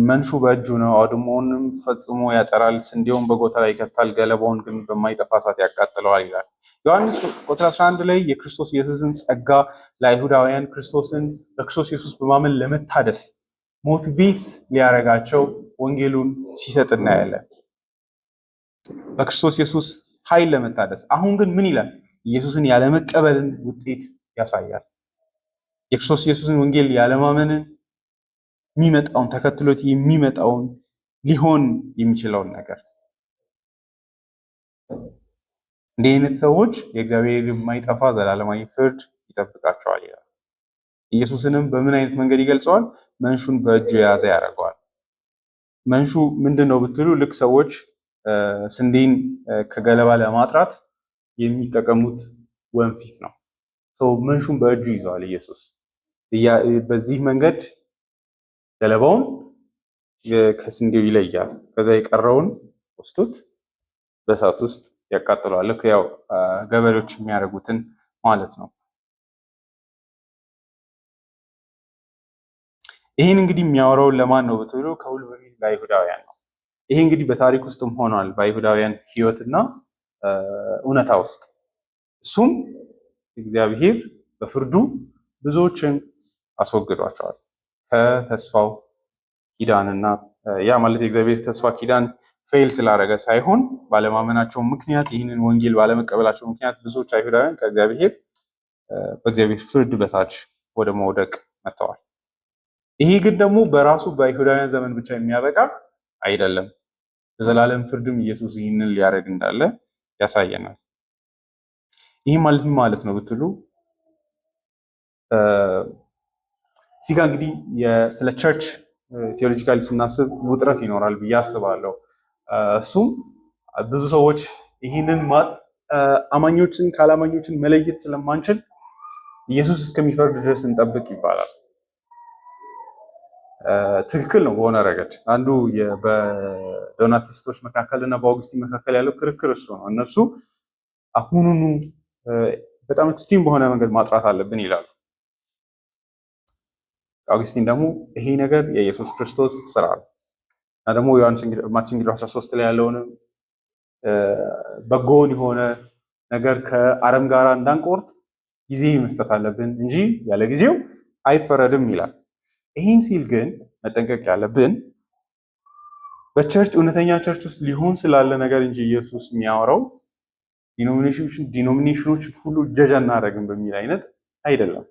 መንሹ በእጁ ነው፣ አውድማውንም ፈጽሞ ያጠራል፣ ስንዴውን በጎተራ ይከታል፣ ገለባውን ግን በማይጠፋ እሳት ያቃጥለዋል ይላል። ዮሐንስ ቁጥር 11 ላይ የክርስቶስ ኢየሱስን ጸጋ ለአይሁዳውያን በክርስቶስ ኢየሱስ በማመን ለመታደስ ሞቲቬት ሊያረጋቸው ወንጌሉን ሲሰጥ እናያለን። በክርስቶስ ኢየሱስ ኃይል ለመታደስ። አሁን ግን ምን ይላል? ኢየሱስን ያለመቀበልን ውጤት ያሳያል። የክርስቶስ ኢየሱስን ወንጌል ያለማመንን የሚመጣውን ተከትሎት የሚመጣውን ሊሆን የሚችለውን ነገር እንዲህ አይነት ሰዎች የእግዚአብሔር የማይጠፋ ዘላለማዊ ፍርድ ይጠብቃቸዋል ይላል። ኢየሱስንም በምን አይነት መንገድ ይገልጸዋል? መንሹን በእጁ የያዘ ያደርገዋል። መንሹ ምንድን ነው ብትሉ ልክ ሰዎች ስንዴን ከገለባ ለማጥራት የሚጠቀሙት ወንፊት ነው። መንሹን በእጁ ይዘዋል ኢየሱስ። በዚህ መንገድ ገለባውን ከስንዴው ይለያል። ከዛ የቀረውን ወስዶት በእሳት ውስጥ ያቃጥለዋል። ልክ ያው ገበሬዎች የሚያደርጉትን ማለት ነው። ይህን እንግዲህ የሚያወራው ለማን ነው ብትሉ ከሁሉ በፊት ለአይሁዳውያን ነው። ይሄ እንግዲህ በታሪክ ውስጥም ሆኗል በአይሁዳውያን ሕይወትና እውነታ ውስጥ። እሱም እግዚአብሔር በፍርዱ ብዙዎችን አስወግዷቸዋል ከተስፋው ኪዳንና ያ ማለት የእግዚአብሔር ተስፋ ኪዳን ፌል ስላደረገ ሳይሆን ባለማመናቸው ምክንያት ይህንን ወንጌል ባለመቀበላቸው ምክንያት ብዙዎች አይሁዳውያን በእግዚአብሔር ፍርድ በታች ወደ መውደቅ መጥተዋል። ይሄ ግን ደግሞ በራሱ በአይሁዳውያን ዘመን ብቻ የሚያበቃ አይደለም። በዘላለም ፍርድም ኢየሱስ ይህንን ሊያደርግ እንዳለ ያሳየናል። ይህ ማለት ምን ማለት ነው ብትሉ እዚህ ጋር እንግዲህ ስለ ቸርች ቴዎሎጂካሊ ስናስብ ውጥረት ይኖራል ብዬ አስባለሁ። እሱም ብዙ ሰዎች ይህንን አማኞችን ካላማኞችን መለየት ስለማንችል ኢየሱስ እስከሚፈርድ ድረስ እንጠብቅ ይባላል። ትክክል ነው በሆነ ረገድ። አንዱ በዶናቲስቶች መካከል እና በአውግስቲን መካከል ያለው ክርክር እሱ ነው። እነሱ አሁኑኑ በጣም ኤክስትሪም በሆነ መንገድ ማጥራት አለብን ይላሉ። አውግስቲን ደግሞ ይሄ ነገር የኢየሱስ ክርስቶስ ስራ ነው እና ደግሞ ማቴዎስ 13 ላይ ያለውንም በጎን የሆነ ነገር ከአረም ጋር እንዳንቆርጥ ጊዜ መስጠት አለብን እንጂ ያለ ጊዜው አይፈረድም ይላል። ይህን ሲል ግን መጠንቀቅ ያለብን በቸርች እውነተኛ ቸርች ውስጥ ሊሆን ስላለ ነገር እንጂ ኢየሱስ የሚያወራው ዲኖሚኔሽኖች ሁሉ ጀጅ አናደርግም በሚል አይነት አይደለም።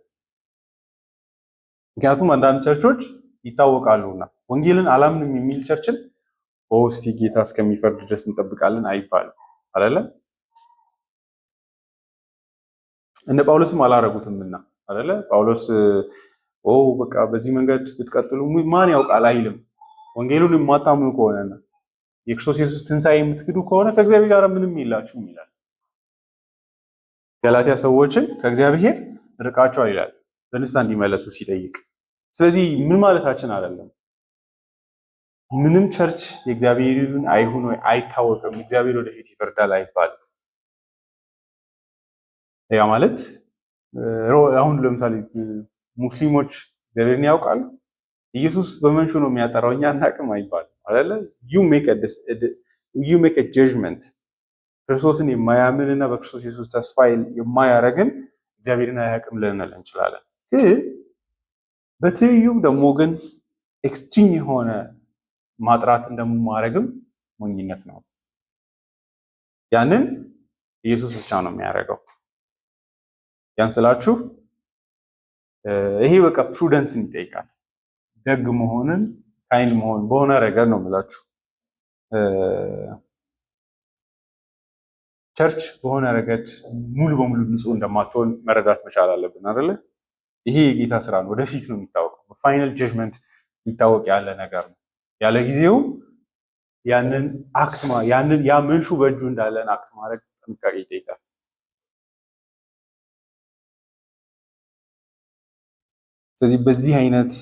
ምክንያቱም አንዳንድ ቸርቾች ይታወቃሉና ወንጌልን አላምንም የሚል ቸርችን እስቲ ጌታ እስከሚፈርድ ድረስ እንጠብቃለን አይባልም አይደለ? እነ ጳውሎስም አላረጉትምና አይደለ? ጳውሎስ በቃ በዚህ መንገድ ብትቀጥሉ ማን ያውቃል አይልም። ወንጌሉን የማታምኑ ከሆነና የክርስቶስ ኢየሱስ ትንሣኤ የምትክዱ ከሆነ ከእግዚአብሔር ጋር ምንም የላችሁም ይላል። ገላትያ ሰዎችን ከእግዚአብሔር ርቃቸዋል ይላል በንስሐ እንዲመለሱ ሲጠይቅ። ስለዚህ ምን ማለታችን አይደለም ምንም ቸርች የእግዚአብሔርን አይሁን ወይ አይታወቅም፣ እግዚአብሔር ወደፊት ይፈርዳል አይባልም። ያ ማለት አሁን ለምሳሌ ሙስሊሞች እግዚአብሔርን ያውቃሉ? ኢየሱስ በመንሹ ነው የሚያጠራው እኛ አናቅም አይባልም አይደለ? ዩ ሜክ አ ጀጅመንት። ክርስቶስን የማያምንና በክርስቶስ ኢየሱስ ተስፋ የማያረግን እግዚአብሔርን አያውቅም ልንል እንችላለን። ግን በትይዩም ደግሞ ግን ኤክስትሪም የሆነ ማጥራትን ደግሞ ማድረግም ሞኝነት ነው። ያንን ኢየሱስ ብቻ ነው የሚያደርገው። ያን ስላችሁ ይሄ በቃ ፕሩደንስን ይጠይቃል። ደግ መሆንን ካይንድ መሆን በሆነ ረገድ ነው የምላችሁ። ቸርች በሆነ ረገድ ሙሉ በሙሉ ንጹህ እንደማትሆን መረዳት መቻል አለብን አይደለ? ይሄ የጌታ ስራ ነው። ወደፊት ነው የሚታወቀው። በፋይናል ጀጅመንት ሊታወቅ ያለ ነገር ነው። ያለ ጊዜው ያንን አክት ያ መንሹ በእጁ እንዳለን አክት ማድረግ ጥንቃቄ ይጠይቃል። ስለዚህ በዚህ አይነት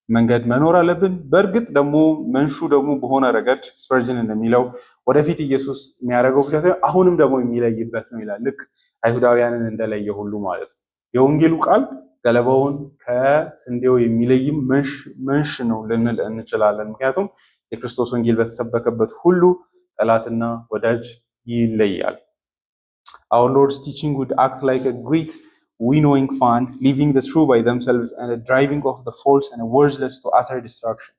መንገድ መኖር አለብን። በእርግጥ ደግሞ መንሹ ደግሞ በሆነ ረገድ ስፐርጅን እንደሚለው ወደፊት ኢየሱስ የሚያደርገው ብቻ ሳይሆን አሁንም ደግሞ የሚለይበት ነው ይላል። ልክ አይሁዳውያንን እንደለየ ሁሉ ማለት ነው። የወንጌሉ ቃል ገለባውን ከስንዴው የሚለይም መንሽ ነው ልንል እንችላለን። ምክንያቱም የክርስቶስ ወንጌል በተሰበከበት ሁሉ ጠላትና ወዳጅ ይለያል። Our Lord's teaching would act like a great winnowing fan, leaving the true by themselves and a driving off the false and worthless to utter destruction.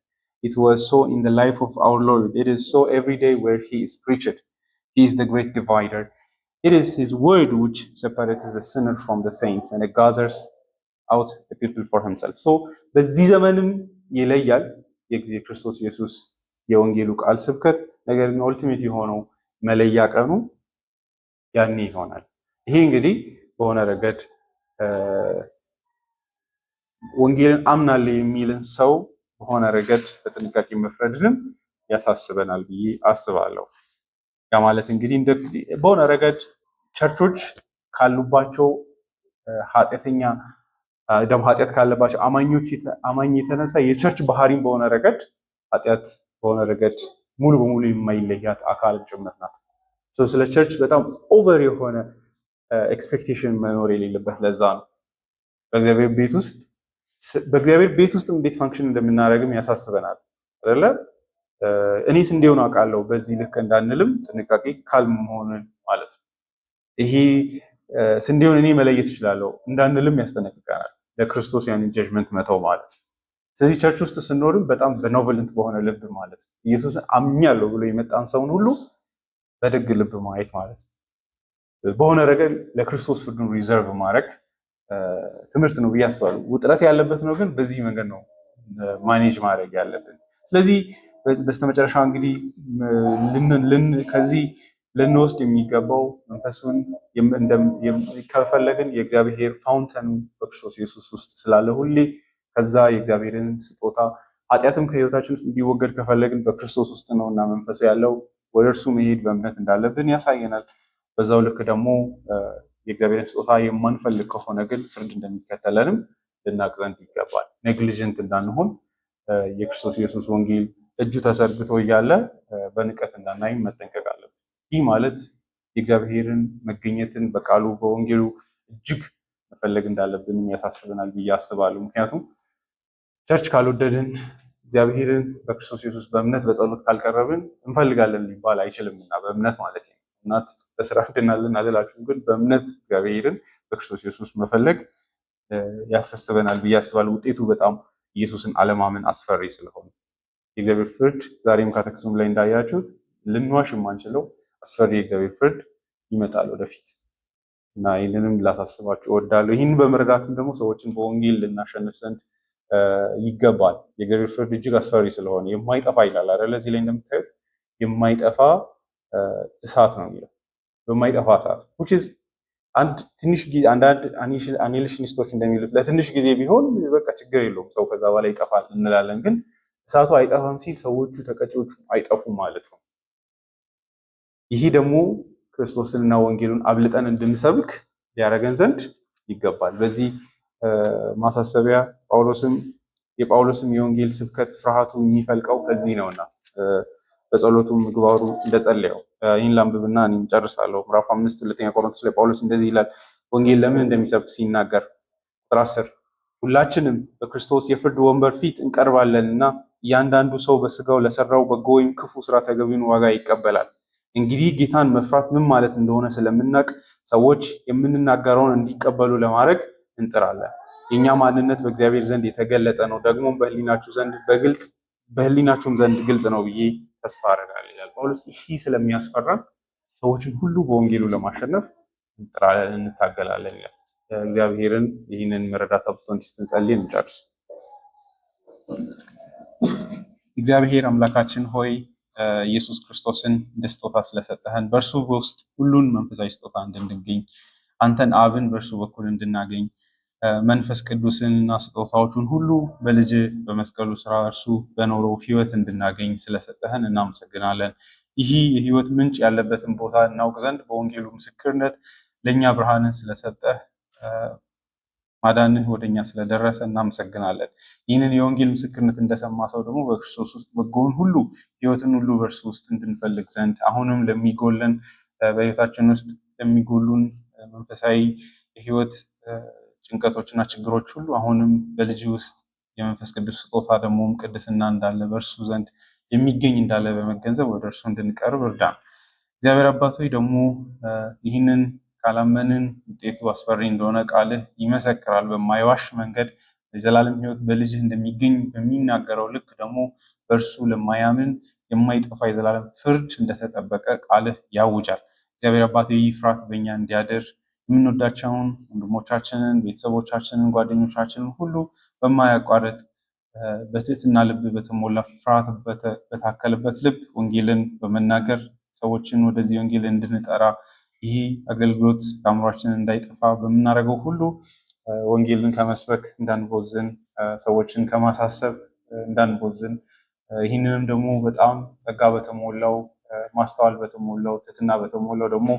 It was so in the life of our Lord. It is so every day where he is preached. He is the great divider. It is his word which separates the sinner from the saints and it gathers out the people for himself. So በዚህ ዘመንም ይለያል የጊዜ ክርስቶስ ኢየሱስ የወንጌሉ ቃል ስብከት። ነገር ግን ኦልቲሜት የሆነው መለያ ቀኑ ያኔ ይሆናል። ይሄ እንግዲህ በሆነ ረገድ ወንጌልን አምናለሁ የሚልን ሰው በሆነ ረገድ በጥንቃቄ መፍረድንም ያሳስበናል ብዬ አስባለሁ። ያ ማለት እንግዲህ በሆነ ረገድ ቸርቾች ካሉባቸው ኃጢአት ካለባቸው አማኝ የተነሳ የቸርች ባህሪም በሆነ ረገድ ኃጢአት በሆነ ረገድ ሙሉ በሙሉ የማይለያት አካል ጭምር ናት። ስለ ቸርች በጣም ኦቨር የሆነ ኤክስፔክቴሽን መኖር የሌለበት ለዛ ነው። በእግዚአብሔር ቤት ውስጥ እንዴት ፋንክሽን እንደምናደርግም ያሳስበናል አይደለ? እኔ ስንዴውን አውቃለሁ በዚህ ልክ እንዳንልም ጥንቃቄ ካልም መሆንን ማለት ነው። ይሄ ስንዴውን እኔ መለየት እችላለሁ እንዳንልም ያስጠነቅቀናል። ለክርስቶስ ያንን ጀጅመንት መተው ማለት ነው። ስለዚህ ቸርች ውስጥ ስንኖርም በጣም በኖቨለንት በሆነ ልብ ማለት ነው ኢየሱስን አምኛለሁ ብሎ የመጣን ሰውን ሁሉ በደግ ልብ ማየት ማለት ነው። በሆነ ረገድ ለክርስቶስ ፍርዱን ሪዘርቭ ማድረግ ትምህርት ነው ብዬ አስባለሁ። ውጥረት ያለበት ነው፣ ግን በዚህ መንገድ ነው ማኔጅ ማድረግ ያለብን። ስለዚህ በስተመጨረሻ እንግዲህ ከዚህ ልንወስድ የሚገባው መንፈሱን ከፈለግን የእግዚአብሔር ፋውንተኑ በክርስቶስ ኢየሱስ ውስጥ ስላለ ሁሌ ከዛ የእግዚአብሔርን ስጦታ ኃጢአትም ከህይወታችን ውስጥ እንዲወገድ ከፈለግን በክርስቶስ ውስጥ ነው እና መንፈሱ ያለው ወደ እርሱ መሄድ በእምነት እንዳለብን ያሳየናል። በዛው ልክ ደግሞ የእግዚአብሔርን ስጦታ የማንፈልግ ከሆነ ግን ፍርድ እንደሚከተለንም ልናቅ ዘንድ ይገባል። ኔግሊጀንት እንዳንሆን የክርስቶስ ኢየሱስ ወንጌል እጁ ተሰርግቶ እያለ በንቀት እንዳናይም መጠንቀቅ አለብን። ይህ ማለት የእግዚአብሔርን መገኘትን በቃሉ በወንጌሉ እጅግ መፈለግ እንዳለብንም ያሳስበናል ብዬ አስባለሁ። ምክንያቱም ቸርች ካልወደድን እግዚአብሔርን በክርስቶስ ኢየሱስ በእምነት በጸሎት ካልቀረብን እንፈልጋለን ሊባል አይችልም እና በእምነት ማለት ነው። እናት በስራ እንድናለን አልላችሁም፣ ግን በእምነት እግዚአብሔርን በክርስቶስ ኢየሱስ መፈለግ ያሳስበናል ብዬ አስባለሁ። ውጤቱ በጣም ኢየሱስን አለማመን አስፈሪ ስለሆነ የእግዚአብሔር ፍርድ ዛሬም ካተክሱም ላይ እንዳያችሁት ልንዋሽ የማንችለው አስፈሪ የእግዚአብሔር ፍርድ ይመጣል ወደፊት እና ይህንንም ላሳስባችሁ እወዳለሁ። ይህን በመረዳትም ደግሞ ሰዎችን በወንጌል ልናሸንፍ ዘንድ ይገባል። የእግዚአብሔር ፍርድ እጅግ አስፈሪ ስለሆነ የማይጠፋ ይላል አይደለ? እዚህ ላይ እንደምታዩት የማይጠፋ እሳት ነው የሚለው። በማይጠፋ እሳት አንዳንድ አኒሊሽኒስቶች እንደሚሉት ለትንሽ ጊዜ ቢሆን በቃ ችግር የለውም ሰው ከዛ በኋላ ይጠፋል እንላለን። ግን እሳቱ አይጠፋም ሲል ሰዎቹ ተቀጪዎቹ አይጠፉም ማለት ነው። ይህ ደግሞ ክርስቶስንና ወንጌሉን አብልጠን እንድንሰብክ ሊያደርገን ዘንድ ይገባል። በዚህ ማሳሰቢያ የጳውሎስም የወንጌል ስብከት ፍርሃቱ የሚፈልቀው ከዚህ ነውና በጸሎቱ ምግባሩ እንደጸለየው ይህን ላንብብና እኔም ጨርሳለሁ። ምዕራፍ 5 ሁለተኛ ቆሮንቶስ ላይ ጳውሎስ እንደዚህ ይላል፣ ወንጌል ለምን እንደሚሰብክ ሲናገር ቁጥር 10 ሁላችንም በክርስቶስ የፍርድ ወንበር ፊት እንቀርባለንና እያንዳንዱ ሰው በስጋው ለሰራው በጎ ወይም ክፉ ስራ ተገቢውን ዋጋ ይቀበላል። እንግዲህ ጌታን መፍራት ምን ማለት እንደሆነ ስለምናውቅ ሰዎች የምንናገረውን እንዲቀበሉ ለማድረግ እንጥራለን። የኛ ማንነት በእግዚአብሔር ዘንድ የተገለጠ ነው፣ ደግሞ በህሊናችሁም ዘንድ ግልጽ ነው ብዬ ተስፋ አደርጋለሁ ይላል ጳውሎስ። ይህ ስለሚያስፈራ ሰዎችን ሁሉ በወንጌሉ ለማሸነፍ እንጥራለን፣ እንታገላለን ይላል። እግዚአብሔርን ይህንን መረዳት አብዝቶ እንዲሰጠን ጸልየን እንጨርስ። እግዚአብሔር አምላካችን ሆይ ኢየሱስ ክርስቶስን እንደ ስጦታ ስለሰጠህን በእርሱ ውስጥ ሁሉን መንፈሳዊ ስጦታ እንድንገኝ አንተን አብን በእርሱ በኩል እንድናገኝ መንፈስ ቅዱስንና ስጦታዎቹን ሁሉ በልጅ በመስቀሉ ስራ እርሱ በኖረው ህይወት እንድናገኝ ስለሰጠህን እናመሰግናለን። ይህ የህይወት ምንጭ ያለበትን ቦታ እናውቅ ዘንድ በወንጌሉ ምስክርነት ለእኛ ብርሃንን ስለሰጠህ ማዳንህ ወደኛ ስለደረሰ እናመሰግናለን። ይህንን የወንጌል ምስክርነት እንደሰማ ሰው ደግሞ በክርስቶስ ውስጥ በጎውን ሁሉ ህይወትን ሁሉ በእርሱ ውስጥ እንድንፈልግ ዘንድ አሁንም ለሚጎለን በህይወታችን ውስጥ ለሚጎሉን መንፈሳዊ የህይወት ጭንቀቶችና ችግሮች ሁሉ አሁንም በልጅ ውስጥ የመንፈስ ቅዱስ ስጦታ ደግሞም ቅድስና እንዳለ በእርሱ ዘንድ የሚገኝ እንዳለ በመገንዘብ ወደ እርሱ እንድንቀርብ እርዳን። እግዚአብሔር አባት ሆይ ደግሞ ይህንን ካላመንን ውጤቱ አስፈሪ እንደሆነ ቃልህ ይመሰክራል። በማይዋሽ መንገድ የዘላለም ህይወት በልጅህ እንደሚገኝ በሚናገረው ልክ ደግሞ በእርሱ ለማያምን የማይጠፋ የዘላለም ፍርድ እንደተጠበቀ ቃልህ ያውጃል። እግዚአብሔር አባት ይህ ፍርሃት በእኛ እንዲያድር የምንወዳቸውን ወንድሞቻችንን፣ ቤተሰቦቻችንን፣ ጓደኞቻችንን ሁሉ በማያቋርጥ በትህትና ልብ በተሞላ ፍርሃት በታከለበት ልብ ወንጌልን በመናገር ሰዎችን ወደዚህ ወንጌል እንድንጠራ ይህ አገልግሎት ከአእምሯችን እንዳይጠፋ በምናደርገው ሁሉ ወንጌልን ከመስበክ እንዳንቦዝን፣ ሰዎችን ከማሳሰብ እንዳንቦዝን፣ ይህንንም ደግሞ በጣም ጸጋ በተሞላው ማስተዋል በተሞላው ትህትና በተሞላው ደግሞ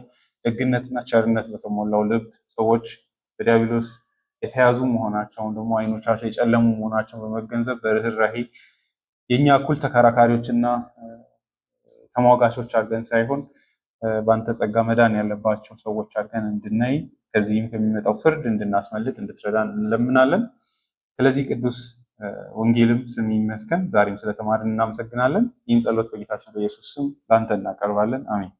ደግነትና ቸርነት በተሞላው ልብ ሰዎች በዲያብሎስ የተያዙ መሆናቸውን ደግሞ አይኖቻቸው የጨለሙ መሆናቸውን በመገንዘብ በርህራሄ የኛ እኩል ተከራካሪዎችና ተሟጋቾች አድርገን ሳይሆን በአንተ ጸጋ መዳን ያለባቸው ሰዎች አድርገን እንድናይ ከዚህም ከሚመጣው ፍርድ እንድናስመልጥ እንድትረዳን እንለምናለን። ስለዚህ ቅዱስ ወንጌልም ስም ይመስገን። ዛሬም ስለተማርን እናመሰግናለን። ይህን ጸሎት በጌታችን በኢየሱስ ስም ለአንተ እናቀርባለን። አሜን።